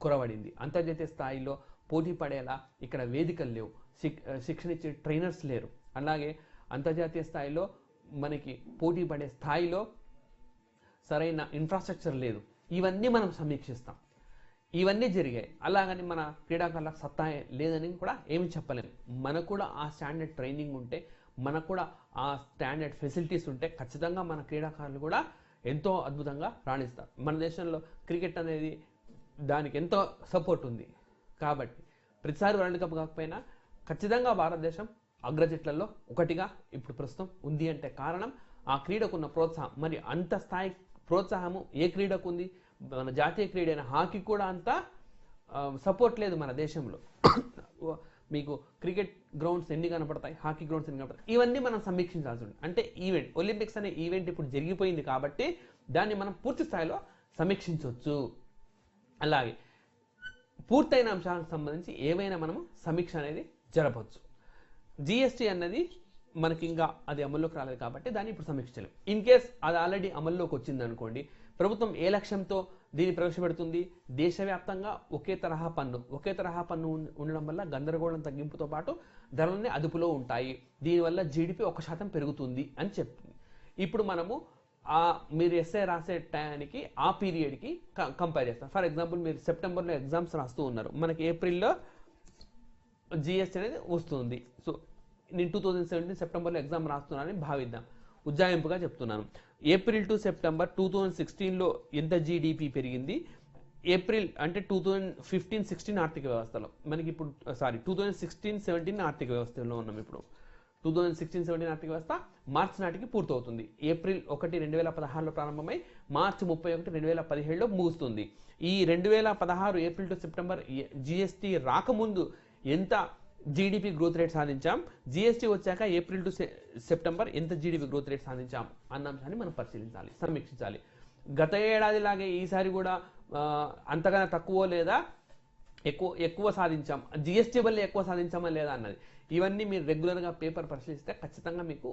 కొరవడింది. అంతర్జాతీయ స్థాయిలో పోటీ పడేలా ఇక్కడ వేదికలు లేవు, శిక్షణ ఇచ్చే ట్రైనర్స్ లేరు. అలాగే అంతర్జాతీయ స్థాయిలో మనకి పోటీ పడే స్థాయిలో సరైన ఇన్ఫ్రాస్ట్రక్చర్ లేదు. ఇవన్నీ మనం సమీక్షిస్తాం. ఇవన్నీ జరిగాయి. అలాగని మన క్రీడాకారులకు సత్తా లేదని కూడా ఏమి చెప్పలేము. మనకు కూడా ఆ స్టాండర్డ్ ట్రైనింగ్ ఉంటే, మనకు కూడా ఆ స్టాండర్డ్ ఫెసిలిటీస్ ఉంటే ఖచ్చితంగా మన క్రీడాకారులు కూడా ఎంతో అద్భుతంగా రాణిస్తారు. మన దేశంలో క్రికెట్ అనేది దానికి ఎంతో సపోర్ట్ ఉంది. కాబట్టి ప్రతిసారి వరల్డ్ కప్ కాకపోయినా ఖచ్చితంగా భారతదేశం అగ్రజట్లలో ఒకటిగా ఇప్పుడు ప్రస్తుతం ఉంది అంటే కారణం ఆ క్రీడకున్న ప్రోత్సాహం. మరి అంత స్థాయి ప్రోత్సాహము ఏ క్రీడకు ఉంది? మన జాతీయ క్రీడ అయిన హాకీ కూడా అంత సపోర్ట్ లేదు మన దేశంలో. మీకు క్రికెట్ గ్రౌండ్స్ ఎన్ని కనపడతాయి, హాకీ గ్రౌండ్స్ ఎన్ని కనపడతాయి, ఇవన్నీ మనం సమీక్షించాల్సి ఉంటుంది. అంటే ఈవెంట్ ఒలింపిక్స్ అనే ఈవెంట్ ఇప్పుడు జరిగిపోయింది కాబట్టి దాన్ని మనం పూర్తి స్థాయిలో సమీక్షించవచ్చు. అలాగే పూర్తయిన అంశాలకు సంబంధించి ఏవైనా మనము సమీక్ష అనేది జరపవచ్చు. జిఎస్టీ అన్నది మనకి ఇంకా అది అమల్లోకి రాలేదు కాబట్టి దాన్ని ఇప్పుడు సమీక్షించలేం. ఇన్ కేస్ అది ఆల్రెడీ అమల్లోకి వచ్చింది అనుకోండి, ప్రభుత్వం ఏ లక్ష్యంతో దీన్ని ప్రవేశపెడుతుంది, దేశవ్యాప్తంగా ఒకే తరహా పన్ను ఉండడం వల్ల గందరగోళం తగ్గింపుతో పాటు ధరలన్నీ అదుపులో ఉంటాయి, దీనివల్ల జీడిపి 1% పెరుగుతుంది అని చెప్తుంది. ఇప్పుడు మనము మీరు ఎస్ఏ రాసే టైంకి ఆ పీరియడ్కి కంపేర్ చేస్తాం. ఫర్ ఎగ్జాంపుల్ మీరు సెప్టెంబర్లో ఎగ్జామ్స్ రాస్తూ ఉన్నారు, మనకి ఏప్రిల్లో జిఎస్టీ అనేది వస్తుంది. సో నేను 2017 సెప్టెంబర్లో ఎగ్జామ్ రాస్తున్నానని భావిద్దాం, ఉజ్జాయింపుగా చెప్తున్నాను. ఏప్రిల్ టు సెప్టెంబర్ 2016లో ఎంత జీడిపి పెరిగింది, ఏప్రిల్ అంటే 2015-16 ఆర్థిక వ్యవస్థలో మనకి ఇప్పుడు 2016-17 ఆర్థిక వ్యవస్థలో ఉన్నాం. ఇప్పుడు 2016-17 ఆర్థిక వ్యవస్థ మార్చి నాటికి పూర్తవుతుంది. ఏప్రిల్ 1, 2016లో ప్రారంభమై మార్చి 31, 2017లో ముగుస్తుంది. ఈ 2016 ఏప్రిల్ టు సెప్టెంబర్ జిఎస్టీ రాకముందు ఎంత జీడిపి గ్రోత్ రేట్ సాధించాం, జిఎస్టీ వచ్చాక ఏప్రిల్ టు సెప్టెంబర్ ఎంత జీడిపి గ్రోత్ రేట్ సాధించాం అన్న అంశాన్ని మనం పరిశీలించాలి, సమీక్షించాలి. గత ఏడాదిలాగే ఈసారి కూడా అంతగానో తక్కువ లేదా ఎక్కువ సాధించాం, జిఎస్టీ వల్ల ఎక్కువ సాధించామా లేదా అన్నది, ఇవన్నీ మీరు రెగ్యులర్గా పేపర్ పరిశీలిస్తే ఖచ్చితంగా మీకు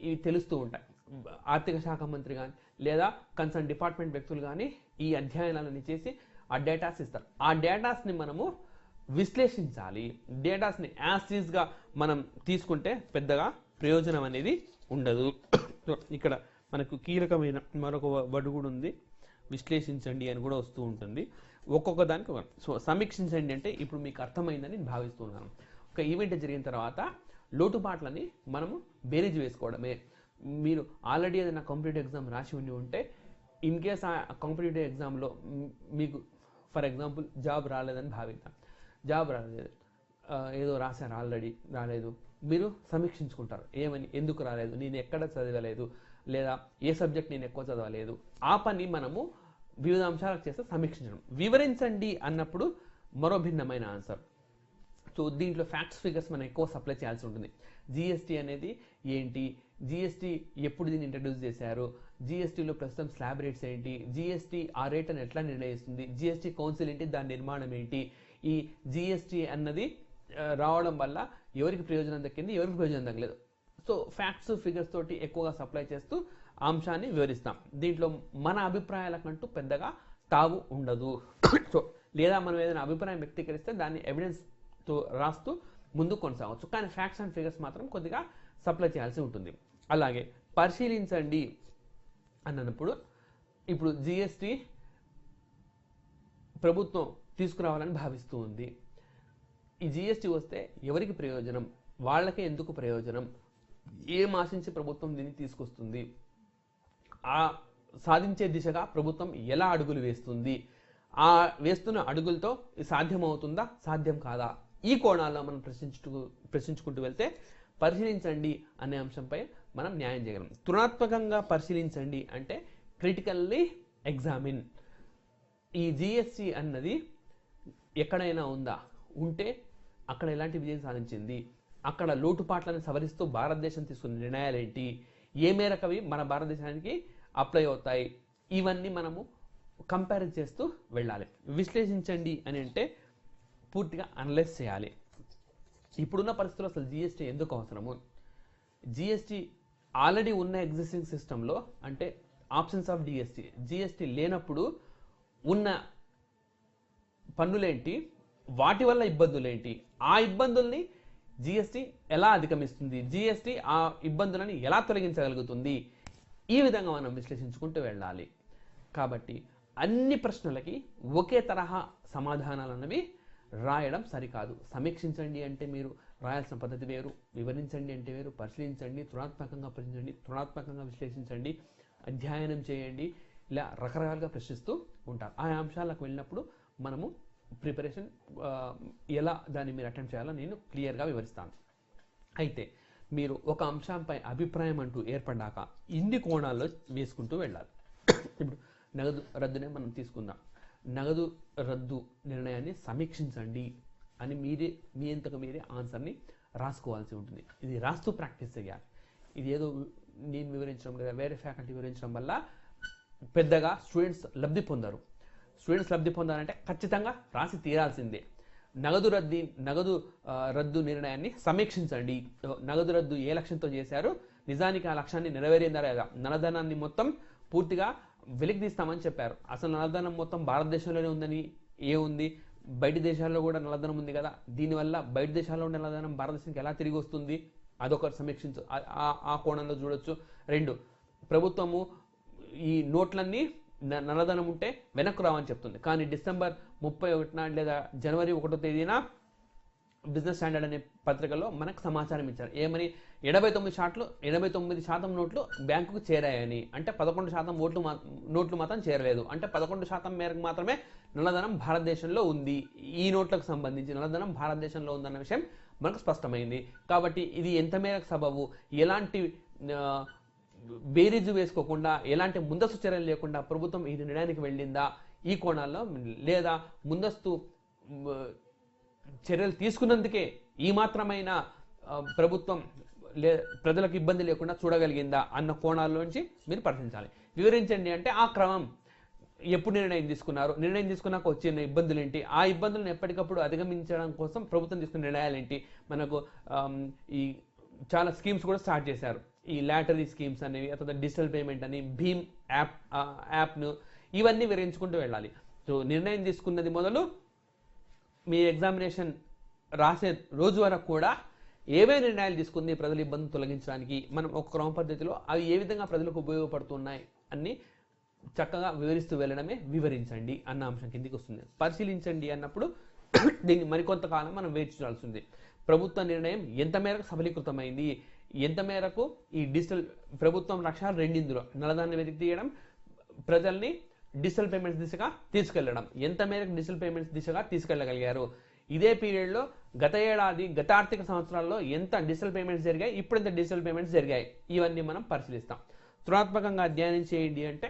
ఇవి తెలుస్తూ ఉంటాయి. ఆర్థిక శాఖ మంత్రి కానీ లేదా కన్సర్న్ డిపార్ట్మెంట్ వ్యక్తులు కానీ ఈ అధ్యయనాలని చేసి ఆ డేటాస్ ఇస్తారు. ఆ డేటాస్ని మనము విశ్లేషించాలి. డేటాస్ని యాజ్ ఈజ్గా మనం తీసుకుంటే పెద్దగా ప్రయోజనం అనేది ఉండదు. ఇక్కడ మనకు కీలకమైన మరొక వర్డ్ కూడా ఉంది, విశ్లేషించండి అని కూడా వస్తూ ఉంటుంది. ఒక్కొక్క దానికి సో సమీక్షించండి అంటే ఇప్పుడు మీకు అర్థమైందని నేను భావిస్తున్నాను. ఒక ఈవెంట్ జరిగిన తర్వాత లోటుపాట్లని మనము బేరీజ్ వేసుకోవడమే. మీరు ఆల్రెడీ ఏదైనా కాంపిటేటివ్ ఎగ్జామ్ రాసి ఉంటే ఇన్ కేస్ ఆ కాంపిటేటివ్ ఎగ్జామ్లో మీకు ఫర్ ఎగ్జాంపుల్ జాబ్ రాలేదని భావిద్దాం, జాబ్ రాలేదు, ఏదో రాశారు ఆల్రెడీ రాలేదు, మీరు సమీక్షించుకుంటారు ఏమని, ఎందుకు రాలేదు, నేను ఎక్కడ చదవలేదు లేదా ఏ సబ్జెక్ట్ నేను ఎక్కువ చదవలేదు, ఆ పని మనము వివిధ అంశాలకు చేస్తే సమీక్షించడం. వివరించండి అన్నప్పుడు మరో భిన్నమైన ఆన్సర్. సో దీంట్లో ఫ్యాక్ట్స్ ఫిగర్స్ మనం ఎక్కువ సప్లై చేయాల్సి ఉంటుంది. జిఎస్టీ అనేది ఏంటి, జిఎస్టీ ఎప్పుడు దీన్ని ఇంట్రడ్యూస్ చేశారు, జిఎస్టీలో ప్రస్తుతం స్లాబ్ రేట్స్ ఏంటి, జిఎస్టీ ఆ రేట్ అని ఎట్లా నిర్ణయిస్తుంది, జిఎస్టీ కౌన్సిల్ ఏంటి, దాని నిర్మాణం ఏంటి, ఈ జిఎస్టీ అన్నది రావడం వల్ల ఎవరికి ప్రయోజనం దక్కింది, ఎవరికి ప్రయోజనం దక్కలేదు. సో ఫ్యాక్ట్స్ ఫిగర్స్ తోటి ఎక్కువగా సప్లై చేస్తూ అంశాన్ని వివరిస్తాం. దీంట్లో మన అభిప్రాయాలకంటూ పెద్దగా తావు ఉండదు. సో లేదా మనం ఏదైనా అభిప్రాయం వ్యక్తీకరిస్తే దాన్ని ఎవిడెన్స్తో రాస్తూ ముందుకు కొనసాగవచ్చు. కానీ ఫ్యాక్ట్స్ అండ్ ఫిగర్స్ మాత్రం కొద్దిగా సప్లై చేయాల్సి ఉంటుంది. అలాగే పరిశీలించండి అన్నప్పుడు ఇప్పుడు జిఎస్టీ ప్రభుత్వం తీసుకురావాలని భావిస్తూ ఉంది. ఈ జిఎస్టీ వస్తే ఎవరికి ప్రయోజనం, వాళ్ళకే ఎందుకు ప్రయోజనం, ఏం ఆశించి ప్రభుత్వం దీన్ని తీసుకొస్తుంది, ఆ సాధించే దిశగా ప్రభుత్వం ఎలా అడుగులు వేస్తుంది, ఆ వేస్తున్న అడుగులతో సాధ్యమవుతుందా సాధ్యం కాదా, ఈ కోణాల్లో మనం ప్రశ్నించుకుంటూ వెళ్తే పరిశీలించండి అనే అంశంపై మనం న్యాయం చేయగలం. తులనాత్మకంగా పరిశీలించండి అంటే క్రిటికల్లీ ఎగ్జామిన్. ఈ జిఎస్టీ అన్నది ఎక్కడైనా ఉందా, ఉంటే అక్కడ ఎలాంటి విజయం సాధించింది, అక్కడ లోటుపాట్లను సవరిస్తూ భారతదేశం తీసుకున్న నిర్ణయాలు ఏంటి, ఏ మేరకవి మన భారతదేశానికి అప్లై అవుతాయి, ఇవన్నీ మనము కంపేర్ చేస్తూ వెళ్ళాలి. విశ్లేషించండి అని అంటే పూర్తిగా అనలైజ్ చేయాలి. ఇప్పుడున్న పరిస్థితుల్లో అసలు జిఎస్టీ ఎందుకు అవసరము, జిఎస్టీ ఆల్రెడీ ఉన్న ఎగ్జిస్టింగ్ సిస్టంలో అంటే ఆప్షన్స్ ఆఫ్ జిఎస్టీ లేనప్పుడు ఉన్న పన్నులేంటి, వాటి వల్ల ఇబ్బందులేంటి, ఆ ఇబ్బందుల్ని జిఎస్టీ ఎలా అధిగమిస్తుంది, జిఎస్టీ ఆ ఇబ్బందులని ఎలా తొలగించగలుగుతుంది, ఈ విధంగా మనం విశ్లేషించుకుంటూ వెళ్ళాలి. కాబట్టి అన్ని ప్రశ్నలకి ఒకే తరహా సమాధానాలు అన్నవి రాయడం సరికాదు. సమీక్షించండి అంటే మీరు రాయాల్సిన పద్ధతి వేరు, వివరించండి అంటే వేరు, పరిశీలించండి, తులనాత్మకంగా పరిశీలించండి, తులనాత్మకంగా విశ్లేషించండి, అధ్యయనం చేయండి, ఇలా రకరకాలుగా ప్రశ్నిస్తూ ఉంటారు. ఆ అంశాలకు వెళ్ళినప్పుడు మనము ప్రిపరేషన్ ఎలా దాన్ని మీరు అటెంప్ట్ చేయాలో నేను క్లియర్గా వివరిస్తాను. అయితే మీరు ఒక అంశంపై అభిప్రాయం అంటూ ఏర్పడ్డాక ఇన్ని కోణాల్లో వేసుకుంటూ వెళ్ళాలి. ఇప్పుడు నగదు రద్దునే మనం తీసుకుందాం. నగదు రద్దు నిర్ణయాన్ని సమీక్షించండి అని మీ అంతకు మీరే ఆన్సర్ని రాసుకోవాల్సి ఉంటుంది. ఇది రాస్తూ ప్రాక్టీస్ చేయాలి. ఇది ఏదో నేను వివరించడం లేదా వేరే ఫ్యాకల్టీ వివరించడం వల్ల పెద్దగా స్టూడెంట్స్ లబ్ధి పొందరు. స్టూడెంట్స్ లబ్ధి పొందాలంటే ఖచ్చితంగా రాసి తీరాల్సిందే. నగదు రద్దు నిర్ణయాన్ని సమీక్షించండి. నగదు రద్దు ఏ లక్ష్యంతో చేశారు, నిజానికి ఆ లక్ష్యాన్ని నెరవేరిందా లేదా, నల్లధనాన్ని మొత్తం పూర్తిగా వెలికి తీస్తామని చెప్పారు. అసలు నల్లధనం మొత్తం భారతదేశంలోనే ఉందని ఉంది, బయట దేశాల్లో కూడా నల్లధనం ఉంది కదా, దీనివల్ల బయట దేశాల్లో ఉండే నల్లధనం భారతదేశానికి ఎలా తిరిగి వస్తుంది, అదొకటి సమీక్షించు, ఆ కోణంలో చూడొచ్చు. 2, ప్రభుత్వము ఈ నోట్లన్నీ నల్లధనం ఉంటే వెనక్కు రావని చెప్తుంది, కానీ డిసెంబర్ 31న లేదా జనవరి 1వ తేదీన బిజినెస్ స్టాండర్డ్ అనే పత్రికలో మనకు సమాచారం ఇచ్చారు. ఏమని, 89% నోట్లు బ్యాంకుకు చేరాయని. అంటే 11% నోట్లు మాత్రం చేరలేదు. అంటే 11% మేరకు మాత్రమే నల్లధనం భారతదేశంలో ఉంది. ఈ నోట్లకు సంబంధించి నల్లధనం భారతదేశంలో ఉందన్న విషయం మనకు స్పష్టమైంది. కాబట్టి ఇది ఎంత మేరకు సబబు, ఎలాంటి బేరీజు వేసుకోకుండా, ఎలాంటి ముందస్తు చర్యలు లేకుండా ప్రభుత్వం ఈ నిర్ణయానికి వెళ్ళిందా, ఈ కోణాల్లో, లేదా ముందస్తు చర్యలు తీసుకున్నందుకే ఈ మాత్రమైన ప్రభుత్వం ప్రజలకు ఇబ్బంది లేకుండా చూడగలిగిందా అన్న కోణాల్లోంచి మీరు పరిశీలించాలి. వివరించండి అంటే ఆ క్రమం, ఎప్పుడు నిర్ణయం తీసుకున్నారు, నిర్ణయం తీసుకున్నాక వచ్చిన ఇబ్బందులు ఏంటి, ఆ ఇబ్బందులను ఎప్పటికప్పుడు అధిగమించడం కోసం ప్రభుత్వం తీసుకున్న నిర్ణయాలు ఏంటి. మనకు ఈ చాలా స్కీమ్స్ కూడా స్టార్ట్ చేశారు, ఈ లాటరీ స్కీమ్స్ అనేవి, అతను డిజిటల్ పేమెంట్ అని, భీమ్ యాప్ను, ఇవన్నీ వివరించుకుంటూ వెళ్ళాలి. సో నిర్ణయం తీసుకున్నది మొదలు మీ ఎగ్జామినేషన్ రాసే రోజు వరకు కూడా ఏవే నిర్ణయాలు తీసుకుంది ప్రజల ఇబ్బంది తొలగించడానికి, మనం ఒక క్రమ పద్ధతిలో అవి ఏ విధంగా ప్రజలకు ఉపయోగపడుతున్నాయి అన్ని చక్కగా వివరిస్తూ వెళ్ళడమే వివరించండి అన్న అంశం కిందికి వస్తుంది. పరిశీలించండి అన్నప్పుడు దీన్ని మరికొంతకాలం మనం వేచి చూడాల్సింది. ప్రభుత్వ నిర్ణయం ఎంత మేరకు సఫలీకృతమైంది, ఎంత మేరకు ఈ డిజిటల్ ప్రభుత్వం లక్ష్యాలు రెండిందులో, నల్లధనాన్ని వెతికి తీయడం, ప్రజల్ని డిజిటల్ పేమెంట్స్ దిశగా తీసుకెళ్లడం, ఎంత మేరకు డిజిటల్ పేమెంట్స్ దిశగా తీసుకెళ్లగలిగారు. ఇదే పీరియడ్లో గత ఆర్థిక సంవత్సరాల్లో ఎంత డిజిటల్ పేమెంట్స్ జరిగాయి, ఇప్పుడు ఎంత డిజిటల్ పేమెంట్స్ జరిగాయి, ఇవన్నీ మనం పరిశీలిస్తాం. తులనాత్మకంగా అధ్యయనం చేయండి అంటే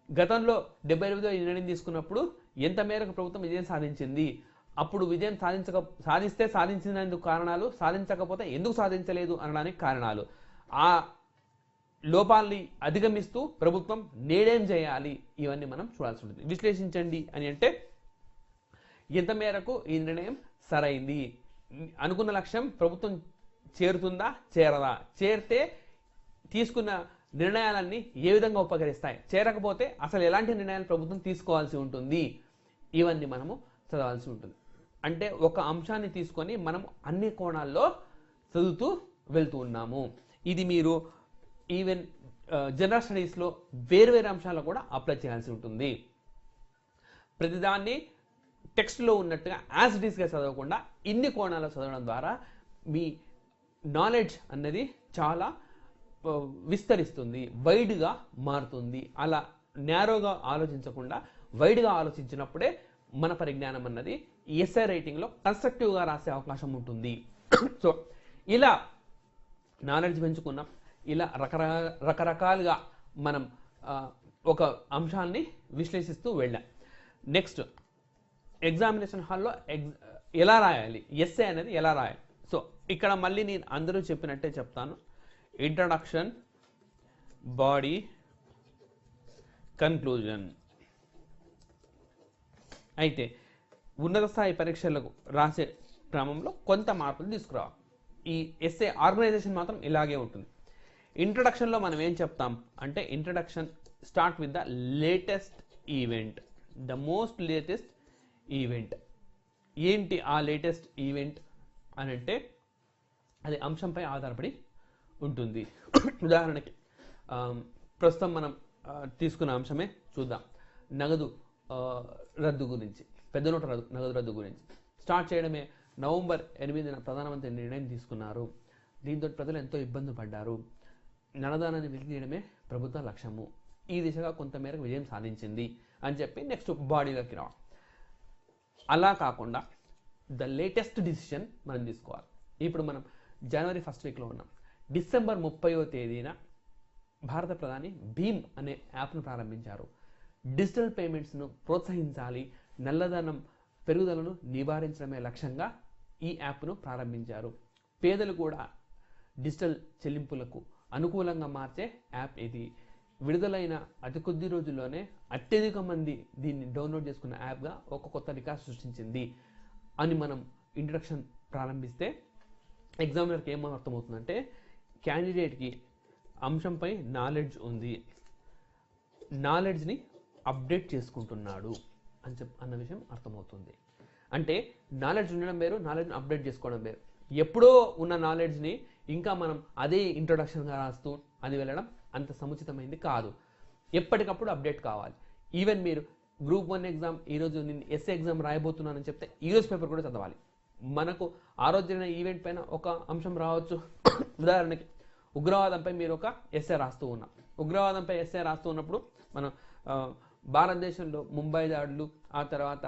గతంలో 78వ నిర్ణయం తీసుకున్నప్పుడు ఎంత మేరకు ప్రభుత్వం విజయం సాధించింది, అప్పుడు విజయం సాధిస్తే సాధించినందుకు కారణాలు, సాధించకపోతే ఎందుకు సాధించలేదు అనడానికి కారణాలు, ఆ లోపాలని అధిగమిస్తూ ప్రభుత్వం నేడేం చేయాలి, ఇవన్నీ మనం చూడాల్సి ఉంటుంది. విశ్లేషించండి అని అంటే ఎంత మేరకు ఈ నిర్ణయం సరైంది, అనుకున్న లక్ష్యం ప్రభుత్వం చేరుతుందా చేరదా, చేరితే తీసుకున్న నిర్ణయాలన్నీ ఏ విధంగా ఉపకరిస్తాయి, చేరకపోతే అసలు ఎలాంటి నిర్ణయాలు ప్రభుత్వం తీసుకోవాల్సి ఉంటుంది, ఇవన్నీ మనము చదవాల్సి ఉంటుంది. అంటే ఒక అంశాన్ని తీసుకొని మనం అన్ని కోణాల్లో చదువుతూ వెళ్తూ ఉన్నాము. ఇది మీరు ఈవెన్ జనరల్ స్టడీస్లో వేరు అంశాల్లో కూడా అప్లై చేయాల్సి ఉంటుంది. ప్రతిదాన్ని టెక్స్ట్లో ఉన్నట్టుగా యాజ్ ఇట్ ఈస్గా చదవకుండా ఇన్ని కోణాల్లో చదవడం ద్వారా మీ నాలెడ్జ్ అన్నది చాలా విస్తరిస్తుంది, వైడ్గా మారుతుంది. అలా నేరోగా ఆలోచించకుండా వైడ్గా ఆలోచించినప్పుడే మన పరిజ్ఞానం అన్నది ఎస్ఐ రైటింగ్లో కన్స్ట్రక్టివ్గా రాసే అవకాశం ఉంటుంది. సో ఇలా నాలెడ్జ్ పెంచుకున్నాం, ఇలా రకరకాలుగా మనం ఒక అంశాన్ని విశ్లేషిస్తూ వెళ్ళాం. నెక్స్ట్ ఎగ్జామినేషన్ హాల్లో ఎలా రాయాలి, ఎస్ఏ అనేది ఎలా రాయాలి. సో ఇక్కడ మళ్ళీ నేను అందరూ చెప్పినట్టే చెప్తాను. Introduction, body, conclusion. అయితే ఉన్నత స్థాయి పరీక్షలకు రాసే క్రమంలో కొంత మార్పులు తీసుకురావాలి. ఈ ఎస్ఏ ఆర్గనైజేషన్ మాత్రం ఇలాగే ఉంటుంది. ఇంట్రడక్షన్లో మనం ఏం చెప్తాం అంటే, introduction start with the latest event, the most latest event. ఏంటి ఆ లేటెస్ట్ ఈవెంట్ అని అంటే అది అంశంపై ఆధారపడి ఉంటుంది. ఉదాహరణకి ప్రస్తుతం మనం తీసుకున్న అంశమే చూద్దాం, నగదు రద్దు గురించి, పెద్ద నోటు నగదు రద్దు గురించి. స్టార్ట్ చేయడమే నవంబర్ 8న ప్రధానమంత్రి నిర్ణయం తీసుకున్నారు, దీంతో ప్రజలు ఎంతో ఇబ్బంది పడ్డారు, నల్లధనాన్ని వెలికితీయడమే ప్రభుత్వ లక్ష్యము, ఈ దిశగా కొంతమేరకు విజయం సాధించింది అని చెప్పి నెక్స్ట్ బాడీలోకి రావాలి. అలా కాకుండా ద లేటెస్ట్ డిసిషన్ మనం తీసుకోవాలి. ఇప్పుడు మనం జనవరి 1st వీక్లో ఉన్నాం. డిసెంబర్ 30వ తేదీన భారత ప్రధాని భీమ్ అనే యాప్ను ప్రారంభించారు. డిజిటల్ పేమెంట్స్ను ప్రోత్సహించాలి, నల్లధనం పెరుగుదలను నివారించడమే లక్ష్యంగా ఈ యాప్ను ప్రారంభించారు. పేదలు కూడా డిజిటల్ చెల్లింపులకు అనుకూలంగా మార్చే యాప్ ఇది. విడుదలైన అతి కొద్ది రోజుల్లోనే అత్యధిక మంది దీన్ని డౌన్లోడ్ చేసుకున్న యాప్గా ఒక కొత్త రికార్డ్ సృష్టించింది అని మనం ఇంట్రడక్షన్ ప్రారంభిస్తే ఎగ్జామినర్కి ఏమో అర్థమవుతుందంటే క్యాండిడేట్కి అంశంపై నాలెడ్జ్ ఉంది, నాలెడ్జ్ని అప్డేట్ చేసుకుంటున్నాడు అన్న విషయం అర్థమవుతుంది. అంటే నాలెడ్జ్ ఉండడం వేరు, నాలెడ్జ్ని అప్డేట్ చేసుకోవడం వేరు. ఎప్పుడో ఉన్న నాలెడ్జ్ని ఇంకా మనం అదే ఇంట్రొడక్షన్గా రాస్తూ అది వెళ్ళడం అంత సముచితమైంది కాదు. ఎప్పటికప్పుడు అప్డేట్ కావాలి. ఈవెన్ మీరు గ్రూప్ 1 ఎగ్జామ్ ఈరోజు నేను ఎస్ఏ ఎగ్జామ్ రాయబోతున్నానని చెప్తే ఈరోజు పేపర్ కూడా చదవాలి. మనకు ఆ రోజు జరిగిన ఈవెంట్ పైన ఒక అంశం రావచ్చు. ఉదాహరణకి ఉగ్రవాదంపై మీరు ఒక ఎస్ఏ రాస్తూ ఉన్నాం. ఉగ్రవాదంపై ఎస్ఏ రాస్తూ ఉన్నప్పుడు మనం భారతదేశంలో ముంబై దాడులు, ఆ తర్వాత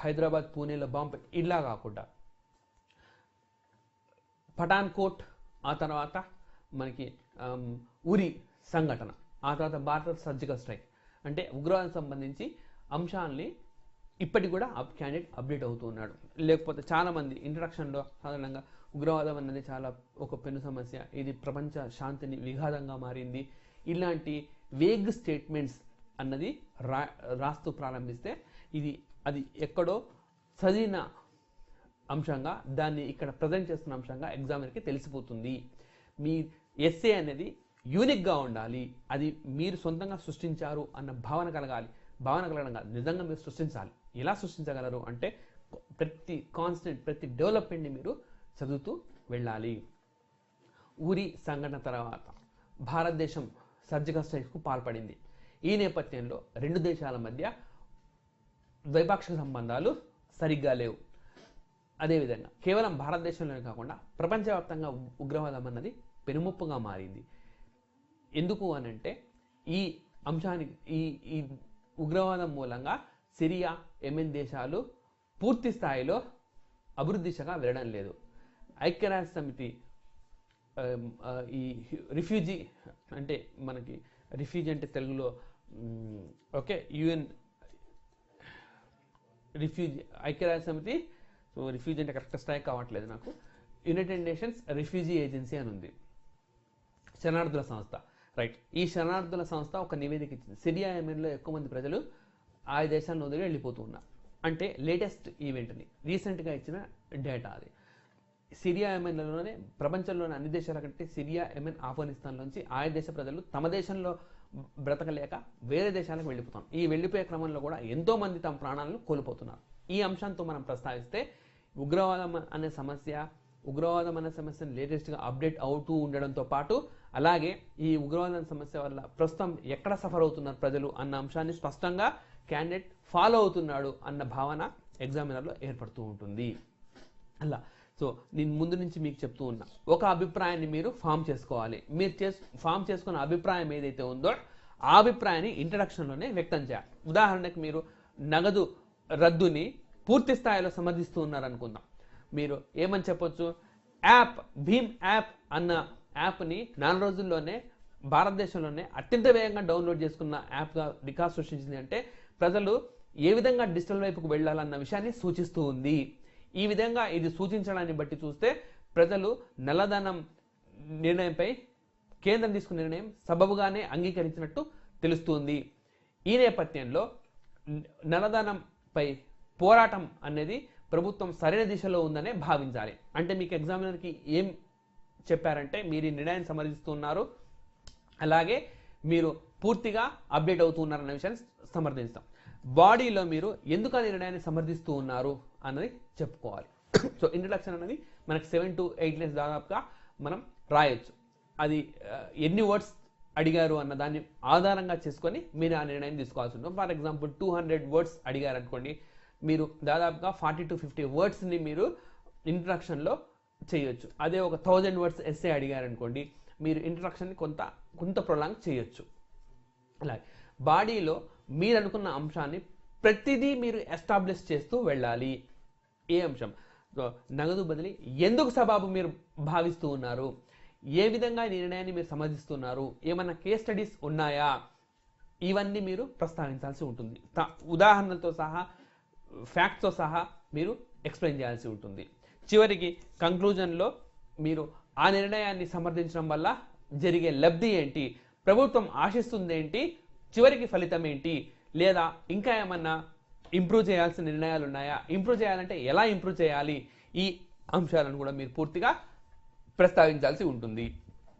హైదరాబాద్ పూణేలో బాంబు, ఇలా కాకుండా పఠాన్ కోట్, ఆ తర్వాత మనకి ఉరి సంఘటన, ఆ తర్వాత భారత సర్జికల్ స్ట్రైక్, అంటే ఉగ్రవాదం సంబంధించి అంశాలని ఇప్పటికి కూడా క్యాండిడేట్ అప్డేట్ అవుతూ ఉన్నాడు. లేకపోతే చాలామంది ఇంట్రడక్షన్లో సాధారణంగా ఉగ్రవాదం అన్నది చాలా ఒక పెను సమస్య, ఇది ప్రపంచ శాంతిని విఘాతంగా మారింది, ఇలాంటి వేగ్ స్టేట్మెంట్స్ అన్నది రాస్తూ ప్రారంభిస్తే అది ఎక్కడో చదివిన అంశంగా దాన్ని ఇక్కడ ప్రజెంట్ చేస్తున్న అంశంగా ఎగ్జామినర్కి తెలిసిపోతుంది. మీ ఎస్ఏ అనేది యూనిక్గా ఉండాలి, అది మీరు సొంతంగా సృష్టించారు అన్న భావన కలగాలి. భావన కలగడం కాదు, నిజంగా మీరు సృష్టించాలి. ఎలా సృష్టించగలరు అంటే ప్రతి కాన్స్టెంట్, ప్రతి డెవలప్మెంట్ని మీరు చదువుతూ వెళ్ళాలి. ఉరి సంఘటన తర్వాత భారతదేశం సర్జికల్ స్ట్రైక్కు పాల్పడింది. ఈ నేపథ్యంలో రెండు దేశాల మధ్య ద్వైపాక్షిక సంబంధాలు సరిగ్గా లేవు. అదేవిధంగా కేవలం భారతదేశంలోనే కాకుండా ప్రపంచవ్యాప్తంగా ఉగ్రవాదం అన్నది పెనుముప్పుగా మారింది. ఎందుకు అనంటే ఈ అంశానికి ఈ ఉగ్రవాదం మూలంగా సిరియా, యెమెన్ దేశాలు పూర్తి స్థాయిలో అభివృద్ధి దిశగా వెళ్ళడం లేదు. ఐక్యరాజ్య సమితి ఈ రిఫ్యూజీ అంటే మనకి రిఫ్యూజీ అంటే తెలుగులో ఓకే యుఎన్ రిఫ్యూజీ ఐక్యరాజ్య సమితి, సో రిఫ్యూజీ అంటే కరెక్ట్ స్ట్రైక్ కావట్లేదు నాకు, యునైటెడ్ నేషన్స్ రిఫ్యూజీ ఏజెన్సీ అని ఉంది, శరణార్థుల సంస్థ, రైట్. ఈ శరణార్థుల సంస్థ ఒక నివేదిక ఇచ్చింది. సిరియా, యెమెన్లో ఎక్కువ మంది ప్రజలు ఆ దేశాలను వదిలి వెళ్ళిపోతూ ఉన్నారు. అంటే లేటెస్ట్ ఈవెంట్ని రీసెంట్గా ఇచ్చిన డేటా అది. సిరియా, యెమెన్లలోనే ప్రపంచంలోని అన్ని దేశాల కంటే సిరియా, యెమెన్, ఆఫ్ఘనిస్తాన్లోంచి ఆయా దేశ ప్రజలు తమ దేశంలో బ్రతకలేక వేరే దేశాలకు వెళ్ళిపోతాం. ఈ వెళ్ళిపోయే క్రమంలో కూడా ఎంతోమంది తమ ప్రాణాలను కోల్పోతున్నారు. ఈ అంశంతో మనం ప్రస్తావిస్తే ఉగ్రవాదం అనే సమస్యను లేటెస్ట్గా అప్డేట్ అవుతూ ఉండడంతో పాటు అలాగే ఈ ఉగ్రవాదం సమస్య వల్ల ప్రస్తుతం ఎక్కడ సఫర్ అవుతున్నారు ప్రజలు అన్న అంశాన్ని స్పష్టంగా క్యాండిడేట్ ఫాలో అవుతున్నాడు అన్న భావన ఎగ్జామినర్లో ఏర్పడుతూ ఉంటుంది. అలా సో నేను ముందు నుంచి మీకు చెప్తూ ఉన్నా, ఒక అభిప్రాయాన్ని మీరు ఫామ్ చేసుకోవాలి. మీరు ఫామ్ చేసుకున్న అభిప్రాయం ఏదైతే ఉందో ఆ అభిప్రాయాన్ని ఇంట్రడక్షన్లోనే వ్యక్తం చేయాలి. ఉదాహరణకు మీరు నగదు రద్దుని పూర్తి స్థాయిలో సమర్థిస్తూ ఉన్నారనుకుందాం. మీరు ఏమని చెప్పొచ్చు, భీమ్ యాప్ అన్న యాప్ని 4 రోజుల్లోనే భారతదేశంలోనే అత్యంత వేగంగా డౌన్లోడ్ చేసుకున్న యాప్గా రికార్డ్ సృష్టించింది అంటే ప్రజలు ఏ విధంగా డిజిటల్ వైపుకు వెళ్ళాలన్న విషయాన్ని సూచిస్తూ ఉంది. ఈ విధంగా ఇది సూచించడాన్ని బట్టి చూస్తే ప్రజలు నల్లధనం నిర్ణయంపై కేంద్రం తీసుకున్న నిర్ణయం సబబుగానే అంగీకరించినట్టు తెలుస్తుంది. ఈ నేపథ్యంలో నల్లధనంపై పోరాటం అనేది ప్రభుత్వం సరైన దిశలో ఉందనే భావించాలి. అంటే మీకు ఎగ్జామినర్కి ఏం చెప్పారంటే మీరు ఈ నిర్ణయాన్ని సమర్థిస్తున్నారు, అలాగే మీరు పూర్తిగా అప్డేట్ అవుతూ ఉన్నారన్న విషయాన్ని సమర్థిస్తాం. బాడీలో మీరు ఎందుకు ఆ నిర్ణయాన్ని సమర్థిస్తూ ఉన్నారు అన్నది చెప్పుకోవాలి. సో ఇంట్రడక్షన్ అనేది మనకి 7 to 8 లైన్స్ దాదాపుగా మనం రాయొచ్చు. అది ఎన్ని వర్డ్స్ అడిగారు అన్న దాన్ని ఆధారంగా చేసుకొని మీరు ఆ నిర్ణయం తీసుకోవాల్సి ఉంటుంది. ఫర్ ఎగ్జాంపుల్ 200 వర్డ్స్ అడిగారు అనుకోండి, మీరు దాదాపుగా 40 to 50 వర్డ్స్ని మీరు ఇంట్రడక్షన్లో చేయొచ్చు. అదే ఒక 1000 వర్డ్స్ ఎస్సే అడిగారనుకోండి, మీరు ఇంట్రడక్షన్ని కొంత ప్రొలాంగ్ చేయొచ్చు. అలాగే బాడీలో మీరు అనుకున్న అంశాన్ని ప్రతిదీ మీరు ఎస్టాబ్లిష్ చేస్తూ వెళ్ళాలి. ఏ అంశం, నగదు బదిలీ ఎందుకు సబాబు మీరు భావిస్తూ ఉన్నారు, ఏ విధంగా ఈ నిర్ణయాన్ని మీరు సమర్థిస్తున్నారు, ఏమైనా కేస్ స్టడీస్ ఉన్నాయా, ఇవన్నీ మీరు ప్రస్తావించాల్సి ఉంటుంది. ఉదాహరణలతో సహా ఫ్యాక్ట్స్తో సహా మీరు ఎక్స్ప్లెయిన్ చేయాల్సి ఉంటుంది. చివరికి కంక్లూజన్లో మీరు ఆ నిర్ణయాన్ని సమర్థించడం వల్ల జరిగే లబ్ధి ఏంటి, ప్రభుత్వం ఆశిస్తుంది ఏంటి, చివరికి ఫలితం ఏంటి, లేదా ఇంకా ఏమన్నా ఇంప్రూవ్ చేయాల్సిన నిర్ణయాలు ఉన్నాయా, ఇంప్రూవ్ చేయాలంటే ఎలా ఇంప్రూవ్ చేయాలి, ఈ అంశాలను కూడా మీరు పూర్తిగా ప్రస్తావించాల్సి ఉంటుంది.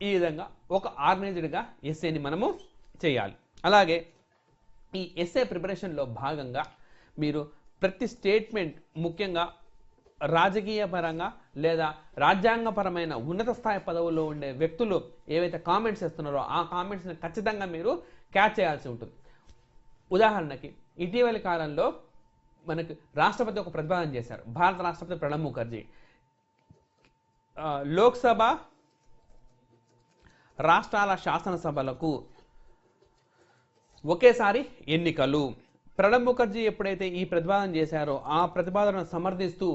ఈ విధంగా ఒక ఆర్గనైజ్డ్గా ఎస్ఏని మనము చేయాలి. అలాగే ఈ ఎస్ఏ ప్రిపరేషన్లో భాగంగా మీరు ప్రతి స్టేట్మెంట్, ముఖ్యంగా రాజకీయ పరంగా లేదా రాజ్యాంగపరమైన ఉన్నత స్థాయి పదవుల్లో ఉండే వ్యక్తులు ఏవైతే కామెంట్స్ చేస్తున్నారో ఆ కామెంట్స్ని ఖచ్చితంగా మీరు క్యాచ్ చేయాల్సి ఉంటుంది. ఉదాహరణకి ఇటీవలి కాలంలో మనకు రాష్ట్రపతి ఒక ప్రతిపాదన చేశారు. భారత రాష్ట్రపతి ప్రణబ్ ముఖర్జీ లోక్సభ రాష్ట్రాల శాసనసభలకు ఒకేసారి ఎన్నికలు. ప్రణబ్ ముఖర్జీ ఎప్పుడైతే ఈ ప్రతిపాదన చేశారో ఆ ప్రతిపాదనను సమర్థిస్తూ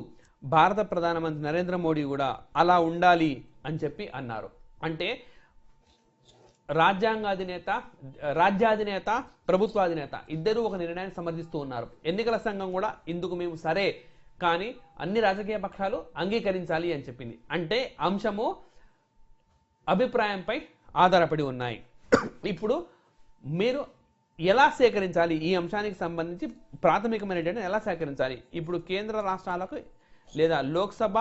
భారత ప్రధానమంత్రి నరేంద్ర మోడీ కూడా అలా ఉండాలి అని చెప్పి అన్నారు. అంటే రాజ్యాధినేత ప్రభుత్వాధినేత ఇద్దరూ ఒక నిర్ణయాన్ని సమర్థిస్తూ ఉన్నారు. ఎన్నికల సంఘం కూడా ఇందుకు మేము సరే, కానీ అన్ని రాజకీయ పక్షాలు అంగీకరించాలి అని చెప్పింది. అంటే అంశము అభిప్రాయంపై ఆధారపడి ఉన్నాయి. ఇప్పుడు మీరు ఎలా సేకరించాలి, ఈ అంశానికి సంబంధించి ప్రాథమికమైన డేటాను ఎలా సేకరించాలి? ఇప్పుడు కేంద్ర రాష్ట్రాలకు లేదా లోక్సభ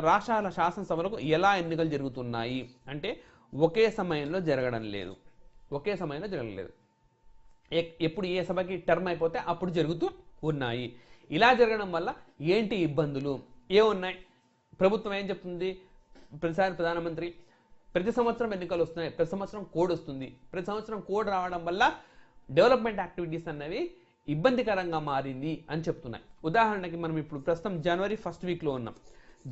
రాష్ట్రాల శాసనసభలకు ఎలా ఎన్నికలు జరుగుతున్నాయి అంటే ఒకే సమయంలో జరగడం లేదు. ఎప్పుడు ఏ సభకి టర్మ్ అయిపోతే అప్పుడు జరుగుతూ ఉన్నాయి. ఇలా జరగడం వల్ల ఏంటి ఇబ్బందులు ఏమున్నాయి? ప్రభుత్వం ఏం చెప్తుంది? ప్రతిసారి ప్రధానమంత్రి ప్రతి సంవత్సరం ఎన్నికలు వస్తున్నాయి, ప్రతి సంవత్సరం కోడ్ వస్తుంది, ప్రతి సంవత్సరం కోడ్ రావడం వల్ల డెవలప్మెంట్ యాక్టివిటీస్ అన్నవి ఇబ్బందికరంగా మారింది అని చెప్తున్నాయి. ఉదాహరణకి మనం ఇప్పుడు ప్రస్తుతం జనవరి 1st వీక్లో ఉన్నాం.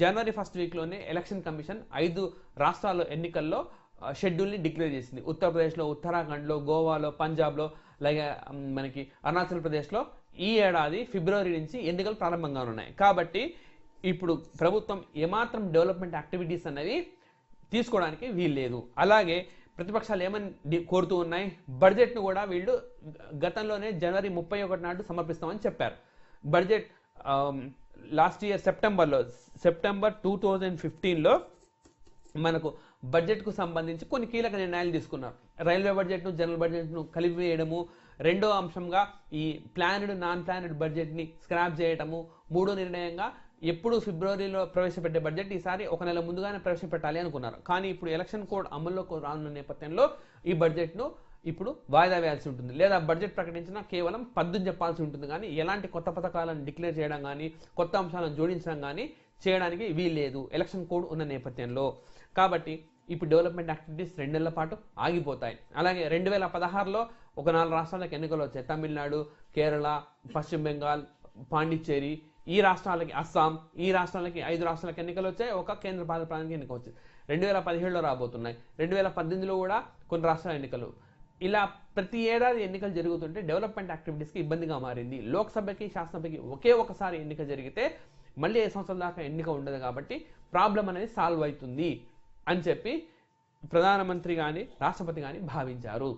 జనవరి 1st వీక్లోనే ఎలక్షన్ కమిషన్ 5 రాష్ట్రాల్లో ఎన్నికల్లో షెడ్యూల్ని డిక్లేర్ చేసింది. ఉత్తరప్రదేశ్లో, ఉత్తరాఖండ్లో, గోవాలో, పంజాబ్లో, అలాగే మనకి అరుణాచల్ ప్రదేశ్లో ఈ ఏడాది ఫిబ్రవరి నుంచి ఎన్నికలు ప్రారంభంగా ఉన్నాయి. కాబట్టి ఇప్పుడు ప్రభుత్వం ఏమాత్రం డెవలప్మెంట్ యాక్టివిటీస్ అనేవి తీసుకోవడానికి వీల్లేదు. అలాగే ప్రతిపక్షాలు ఏమని కోరుతూ ఉన్నాయి? బడ్జెట్ను కూడా వీళ్ళు గతంలోనే జనవరి 31 నాడు సమర్పిస్తామని చెప్పారు. బడ్జెట్ లాస్ట్ ఇయర్ సెప్టెంబర్ 2015లో మనకు బడ్జెట్కు సంబంధించి కొన్ని కీలక నిర్ణయాలు తీసుకున్నారు. రైల్వే బడ్జెట్ను, జనరల్ బడ్జెట్ను కలిపి వేయడము, రెండో అంశంగా ఈ ప్లాన్డ్ నాన్ ప్లాన్డ్ బడ్జెట్ని స్క్రాప్ చేయటము, మూడో నిర్ణయంగా ఎప్పుడు ఫిబ్రవరిలో ప్రవేశపెట్టే బడ్జెట్ ఈసారి ఒక నెల ముందుగానే ప్రవేశపెట్టాలి అనుకున్నారు. కానీ ఇప్పుడు ఎలక్షన్ కోడ్ అమల్లోకి రానున్న నేపథ్యంలో ఈ బడ్జెట్ను ఇప్పుడు వాయిదా వేయాల్సి ఉంటుంది. లేదా బడ్జెట్ ప్రకటించినా కేవలం పద్దుని చెప్పాల్సి ఉంటుంది, కానీ ఎలాంటి కొత్త పథకాలను డిక్లేర్ చేయడం కానీ కొత్త అంశాలను జోడించడం కానీ చేయడానికి వీల్లేదు ఎలక్షన్ కోడ్ ఉన్న నేపథ్యంలో. కాబట్టి ఇప్పుడు డెవలప్మెంట్ యాక్టివిటీస్ 2 నెలల పాటు ఆగిపోతాయి. అలాగే 2016లో ఒక 4 రాష్ట్రాలకు ఎన్నికలు వచ్చాయి. తమిళనాడు, కేరళ, పశ్చిమ బెంగాల్, పాండిచ్చేరి, ఈ రాష్ట్రాలకి అస్సాం, ఈ రాష్ట్రాలకి 5 రాష్ట్రాలకు ఎన్నికలు వచ్చాయి. ఒక కేంద్ర పాలిత ప్రాంతానికి ఎన్నిక వచ్చింది. 2017లో రాబోతున్నాయి. 2018లో కూడా కొన్ని రాష్ట్రాల ఎన్నికలు. ఇలా ప్రతి ఏడాది ఎన్నికలు జరుగుతుంటే డెవలప్మెంట్ యాక్టివిటీస్కి ఇబ్బందిగా మారింది. లోక్సభకి, శాసనసభకి ఒకే ఒకసారి ఎన్నిక జరిగితే మళ్ళీ 5 సంవత్సరాల దాకా ఎన్నిక ఉండదు. కాబట్టి ప్రాబ్లం అనేది సాల్వ్ అవుతుంది అని చెప్పి ప్రధానమంత్రి కానీ రాష్ట్రపతి కానీ భావించారు.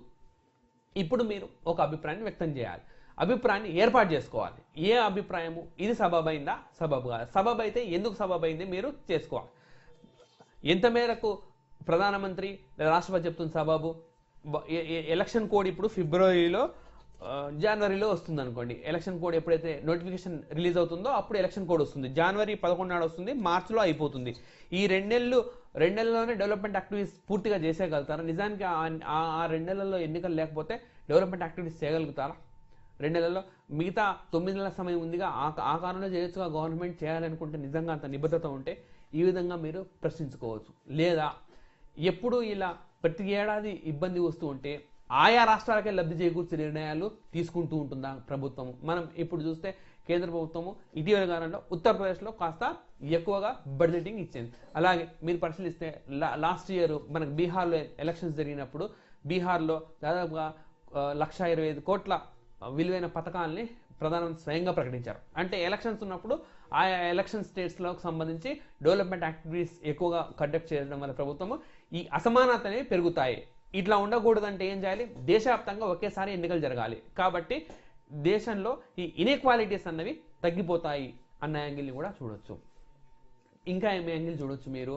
ఇప్పుడు మీరు ఒక అభిప్రాయాన్ని వ్యక్తం చేయాలి, అభిప్రాయాన్ని ఏర్పాటు చేసుకోవాలి. ఏ అభిప్రాయము? ఇది సబబైందా, సబబు కాదా? సబబు అయితే ఎందుకు సబబైంది మీరు చేసుకోవాలి. ఎంత మేరకు ప్రధానమంత్రి లేదా రాష్ట్రపతి చెప్తుంది సబబు? ఎలక్షన్ కోడ్ ఇప్పుడు ఫిబ్రవరిలో, జనవరిలో వస్తుంది అనుకోండి. ఎలక్షన్ కోడ్ ఎప్పుడైతే నోటిఫికేషన్ రిలీజ్ అవుతుందో అప్పుడు ఎలక్షన్ కోడ్ వస్తుంది. జనవరి 11 నాడు వస్తుంది, మార్చిలో అయిపోతుంది. ఈ 2 నెలల్లోనే డెవలప్మెంట్ యాక్టివిటీస్ పూర్తిగా చేసేయగలుగుతారా? నిజానికి ఆ 2 నెలల్లో ఎన్నికలు లేకపోతే డెవలప్మెంట్ యాక్టివిటీస్ చేయగలుగుతారా? 2 నెలల్లో మిగతా 9 నెలల సమయం ఉందిగా, ఆ కాలంలో చేయొచ్చుగా. గవర్నమెంట్ చేయాలనుకుంటే నిజంగా అంత నిబద్ధత ఉంటే ఈ విధంగా మీరు ప్రశ్నించుకోవచ్చు. లేదా ఎప్పుడు ఇలా ప్రతి ఏడాది ఇబ్బంది వస్తూ ఉంటే ఆయా రాష్ట్రాలకే లబ్ధి చేకూర్చే నిర్ణయాలు తీసుకుంటూ ఉంటుందా ప్రభుత్వం? మనం ఇప్పుడు చూస్తే కేంద్ర ప్రభుత్వము ఇటీవల కాలంలో ఉత్తరప్రదేశ్లో కాస్త ఎక్కువగా బడ్జెటింగ్ ఇచ్చింది. అలాగే మీరు పరిశీలిస్తే లాస్ట్ ఇయర్ మనకు బీహార్లో ఎలక్షన్స్ జరిగినప్పుడు బీహార్లో దాదాపుగా 1,25 కోట్ల విలువైన పథకాలని ప్రధానమంత్రి స్వయంగా ప్రకటించారు. అంటే ఎలక్షన్స్ ఉన్నప్పుడు ఆయా ఎలక్షన్ స్టేట్స్లకు సంబంధించి డెవలప్మెంట్ యాక్టివిటీస్ ఎక్కువగా కండక్ట్ చేయడం వల్ల ప్రభుత్వము ఈ అసమానతనే పెరుగుతాయి. ఇట్లా ఉండకూడదంటే ఏం చేయాలి? దేశవ్యాప్తంగా ఒకేసారి ఎన్నికలు జరగాలి. కాబట్టి దేశంలో ఈ ఇన్ఈక్వాలిటీస్ అన్నవి తగ్గిపోతాయి అన్న యాంగిల్ని కూడా చూడొచ్చు. ఇంకా ఏమి యాంగిల్ చూడొచ్చు మీరు?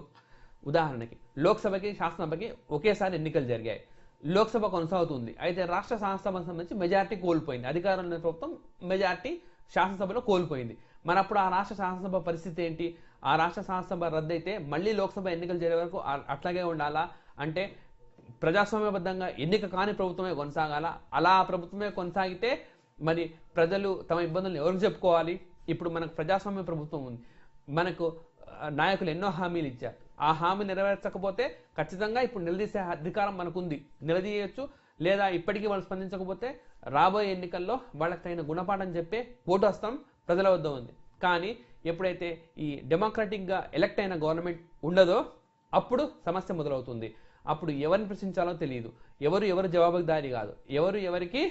ఉదాహరణకి లోక్సభకి శాసనసభకి ఒకేసారి ఎన్నికలు జరిగాయి. లోక్సభ కొనసాగుతుంది, అయితే రాష్ట్ర శాసనసభకు సంబంధించి మెజార్టీ కోల్పోయింది. అధికారంలో ఉన్న ప్రభుత్వం మెజార్టీ శాసనసభలో కోల్పోయింది. మరి అప్పుడు ఆ రాష్ట్ర శాసనసభ పరిస్థితి ఏంటి? ఆ రాష్ట్ర శాసనసభ రద్దయితే మళ్ళీ లోక్సభ ఎన్నికలు జరిగే వరకు అట్లాగే ఉండాలా? అంటే ప్రజాస్వామ్యబద్ధంగా ఎన్నిక కాని ప్రభుత్వమే కొనసాగాల? అలా ఆ ప్రభుత్వమే కొనసాగితే మరి ప్రజలు తమ ఇబ్బందులను ఎవరికి చెప్పుకోవాలి? ఇప్పుడు మనకు ప్రజాస్వామ్య ప్రభుత్వం ఉంది, మనకు నాయకులు ఎన్నో హామీలు ఇచ్చారు. ఆ హామీ నెరవేర్చకపోతే ఖచ్చితంగా ఇప్పుడు నిలదీసే అధికారం మనకుంది, నిలదీయచ్చు. లేదా ఇప్పటికీ వాళ్ళు స్పందించకపోతే రాబోయే ఎన్నికల్లో వాళ్ళకి తగిన గుణపాఠం చెప్పే ఓటు హస్తం ప్రజల వద్ద ఉంది. కానీ ఎప్పుడైతే ఈ డెమోక్రాటిక్గా ఎలక్ట్ అయిన గవర్నమెంట్ ఉండదో అప్పుడు సమస్య మొదలవుతుంది. అప్పుడు ఎవరిని ప్రశ్నించాలో తెలియదు, ఎవరు జవాబుదారీ కాదు, ఎవరికి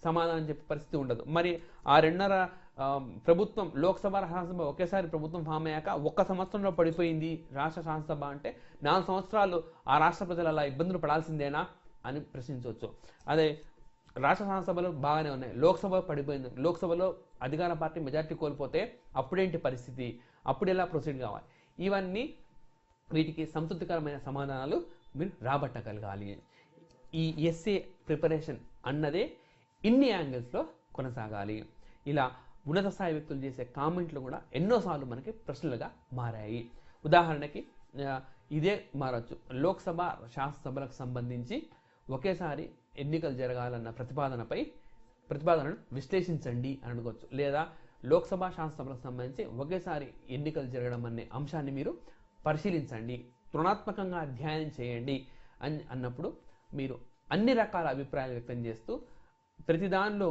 సమాధానం చెప్పే పరిస్థితి ఉండదు. మరి ఆ 2.5 ప్రభుత్వం లోక్సభ శాసనసభ ఒకేసారి ప్రభుత్వం ఫామ్ అయ్యాక 1 సంవత్సరంలో పడిపోయింది రాష్ట్ర శాసనసభ అంటే 4 సంవత్సరాలు ఆ రాష్ట్ర ప్రజలు అలా ఇబ్బందులు పడాల్సిందేనా అని ప్రశ్నించవచ్చు. అదే రాష్ట్ర శాసనసభలు బాగానే ఉన్నాయి, లోక్సభ పడిపోయింది, లోక్సభలో అధికార పార్టీ మెజార్టీ కోల్పోతే అప్పుడేంటి పరిస్థితి? అప్పుడు ఎలా ప్రొసీడ్ కావాలి? ఇవన్నీ వీటికి సంతృప్తికరమైన సమాధానాలు మీరు రాబట్టగలగాలి. ఈ ఎస్ఏ ప్రిపరేషన్ అన్నదే ఇన్ని యాంగిల్స్లో కొనసాగాలి. ఇలా ఉన్నత స్థాయి వ్యక్తులు చేసే కామెంట్లు కూడా ఎన్నోసార్లు మనకి ప్రశ్నలుగా మారాయి. ఉదాహరణకి ఇదే మారచ్చు, లోక్సభ శాసనసభలకు సంబంధించి ఒకేసారి ఎన్నికలు జరగాలన్న ప్రతిపాదనను విశ్లేషించండి అని అనుకోవచ్చు. లేదా లోక్సభ శాసనసభలకు సంబంధించి ఒకేసారి ఎన్నికలు జరగడం అనే అంశాన్ని మీరు పరిశీలించండి, తృణాత్మకంగా అధ్యయనం చేయండి అని అన్నప్పుడు మీరు అన్ని రకాల అభిప్రాయాలు వ్యక్తం చేస్తూ ప్రతి దానిలో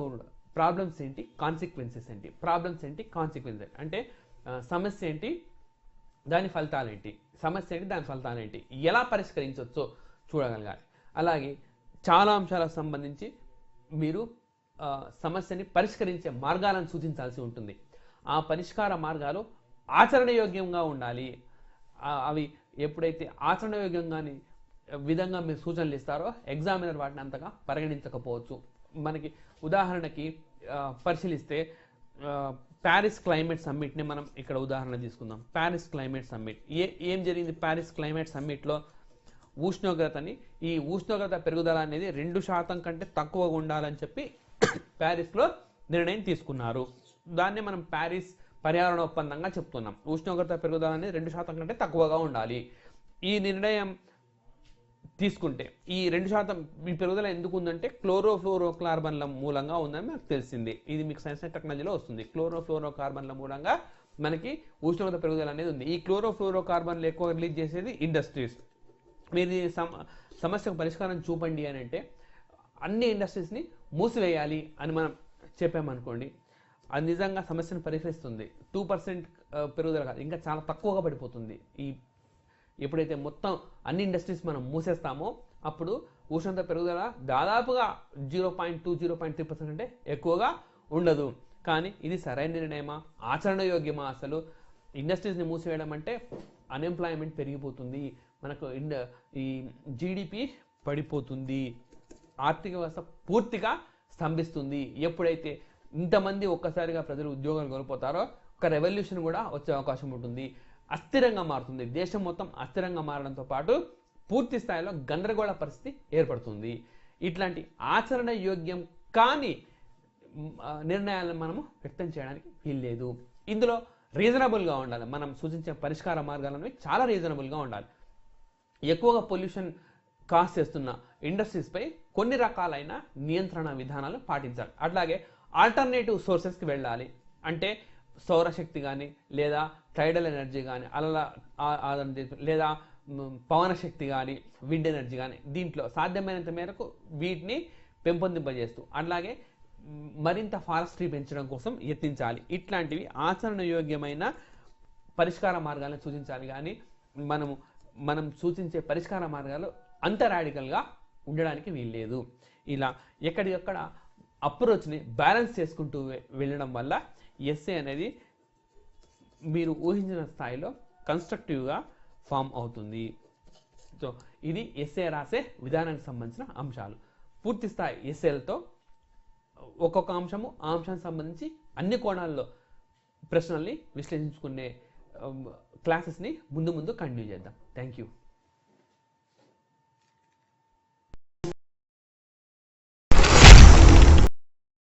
ప్రాబ్లమ్స్ ఏంటి, కాన్సిక్వెన్సెస్ ఏంటి, ప్రాబ్లమ్స్ ఏంటి, కాన్సిక్వెన్సెస్ ఏంటి, అంటే సమస్య ఏంటి, దాని ఫలితాలు ఏంటి, సమస్య ఏంటి, దాని ఫలితాలు ఏంటి, ఎలా పరిష్కరించవచ్చో చూడగలగాలి. అలాగే చాలా అంశాలకు సంబంధించి మీరు సమస్యని పరిష్కరించే మార్గాలను సూచించాల్సి ఉంటుంది. ఆ పరిష్కార మార్గాలు ఆచరణయోగ్యంగా ఉండాలి. అవి ఎప్పుడైతే ఆచరణయోగ్యంగాని విధంగా మీరు సూచనలు ఇస్తారో ఎగ్జామినర్ వాటిని అంతగా పరిగణించకపోవచ్చు. మనకి ఉదాహరణకి పరిశీలిస్తే ప్యారిస్ క్లైమేట్ సమ్మిట్ని మనం ఇక్కడ ఉదాహరణ తీసుకుందాం. ప్యారిస్ క్లైమేట్ సమ్మిట్ ఏం జరిగింది? ప్యారిస్ క్లైమేట్ సమ్మిట్లో ఈ ఉష్ణోగ్రత పెరుగుదల అనేది 2% కంటే తక్కువగా ఉండాలని చెప్పి ప్యారిస్లో నిర్ణయం తీసుకున్నారు. దాన్నే మనం ప్యారిస్ పర్యావరణ ఒప్పందంగా చెప్తున్నాం. ఉష్ణోగ్రత పెరుగుదల అనేది 2% కంటే తక్కువగా ఉండాలి. ఈ నిర్ణయం తీసుకుంటే ఈ 2% ఈ పెరుగుదల ఎందుకు ఉందంటే క్లోరోఫ్లోరోకార్బన్ల మూలంగా ఉందని మనకు తెలిసింది. ఇది మీకు సైన్స్ అండ్ టెక్నాలజీలో వస్తుంది. క్లోరోఫ్లోరోకార్బన్ల మూలంగా మనకి ఉష్ణోగ్రత పెరుగుదల అనేది ఉంది. ఈ క్లోరోఫ్లోరోకార్బన్లు ఎక్కువ రిలీజ్ చేసేది ఇండస్ట్రీస్. మీరు ఈ సమస్యకు పరిష్కారం చూపండి అని అంటే అన్ని ఇండస్ట్రీస్ని మూసివేయాలి అని మనం చెప్పామనుకోండి, అది నిజంగా సమస్యను పరిష్కరిస్తుంది. 2% పెరుగుదల కాదు, ఇంకా చాలా తక్కువగా పడిపోతుంది. ఎప్పుడైతే మొత్తం అన్ని ఇండస్ట్రీస్ మనం మూసేస్తామో అప్పుడు ఉష్ణోగ్రత పెరుగుదల దాదాపుగా 0.2-0.3% అంటే ఎక్కువగా ఉండదు. కానీ ఇది సరైన నిర్ణయమా, ఆచరణయోగ్యమా? అసలు ఇండస్ట్రీస్ని మూసివేయడం అంటే అన్ఎంప్లాయ్మెంట్ పెరిగిపోతుంది, మనకు ఈ జీడిపి పడిపోతుంది, ఆర్థిక వ్యవస్థ పూర్తిగా స్తంభిస్తుంది. ఎప్పుడైతే ఇంతమంది ఒక్కసారిగా ప్రజలు ఉద్యోగాలు కోల్పోతారో ఒక రెవల్యూషన్ కూడా వచ్చే అవకాశం ఉంటుంది, అస్థిరంగా మారుతుంది. దేశం మొత్తం అస్థిరంగా మారడంతో పాటు పూర్తి స్థాయిలో గందరగోళ పరిస్థితి ఏర్పడుతుంది. ఇట్లాంటి ఆచరణ యోగ్యం కానీ నిర్ణయాలను మనము వ్యక్తం చేయడానికి వీల్లేదు. ఇందులో రీజనబుల్గా ఉండాలి. మనం సూచించే పరిష్కార మార్గాలనేవి చాలా రీజనబుల్గా ఉండాలి. ఎక్కువగా పొల్యూషన్ కాస్ చేస్తున్న ఇండస్ట్రీస్పై కొన్ని రకాలైన నియంత్రణ విధానాలు పాటించాలి. అట్లాగే ఆల్టర్నేటివ్ సోర్సెస్కి వెళ్ళాలి. అంటే సౌరశక్తి కానీ లేదా టైడల్ ఎనర్జీ కానీ అలా లేదా పవన శక్తి కానీ విండ్ ఎనర్జీ కానీ దీంట్లో సాధ్యమైనంత మేరకు వీటిని పెంపొందింపజేస్తూ అట్లాగే మరింత ఫారెస్ట్రీ పెంచడం కోసం యత్నించాలి. ఇట్లాంటివి ఆచరణయోగ్యమైన పరిష్కార మార్గాలను సూచించాలి. కానీ మనం సూచించే పరిష్కార మార్గాలు అంత రాడికల్గా ఉండడానికి వీల్లేదు. ఇలా ఎక్కడికక్కడ అప్రోచ్ని బ్యాలెన్స్ చేసుకుంటూ వెళ్ళడం వల్ల ఎస్ఏ అనేది మీరు ఊహించిన స్థాయిలో కన్స్ట్రక్టివ్గా ఫామ్ అవుతుంది. సో ఇది ఎస్ఏ రాసే విధానానికి సంబంధించిన అంశాలు. పూర్తి స్థాయి ఎస్ఏలతో ఒక్కొక్క అంశము ఆ అంశానికి సంబంధించి అన్ని కోణాల్లో ప్రశ్నల్ని విశ్లేషించుకునే క్లాసెస్ని ముందు ముందు కంటిన్యూ చేద్దాం. Thank you.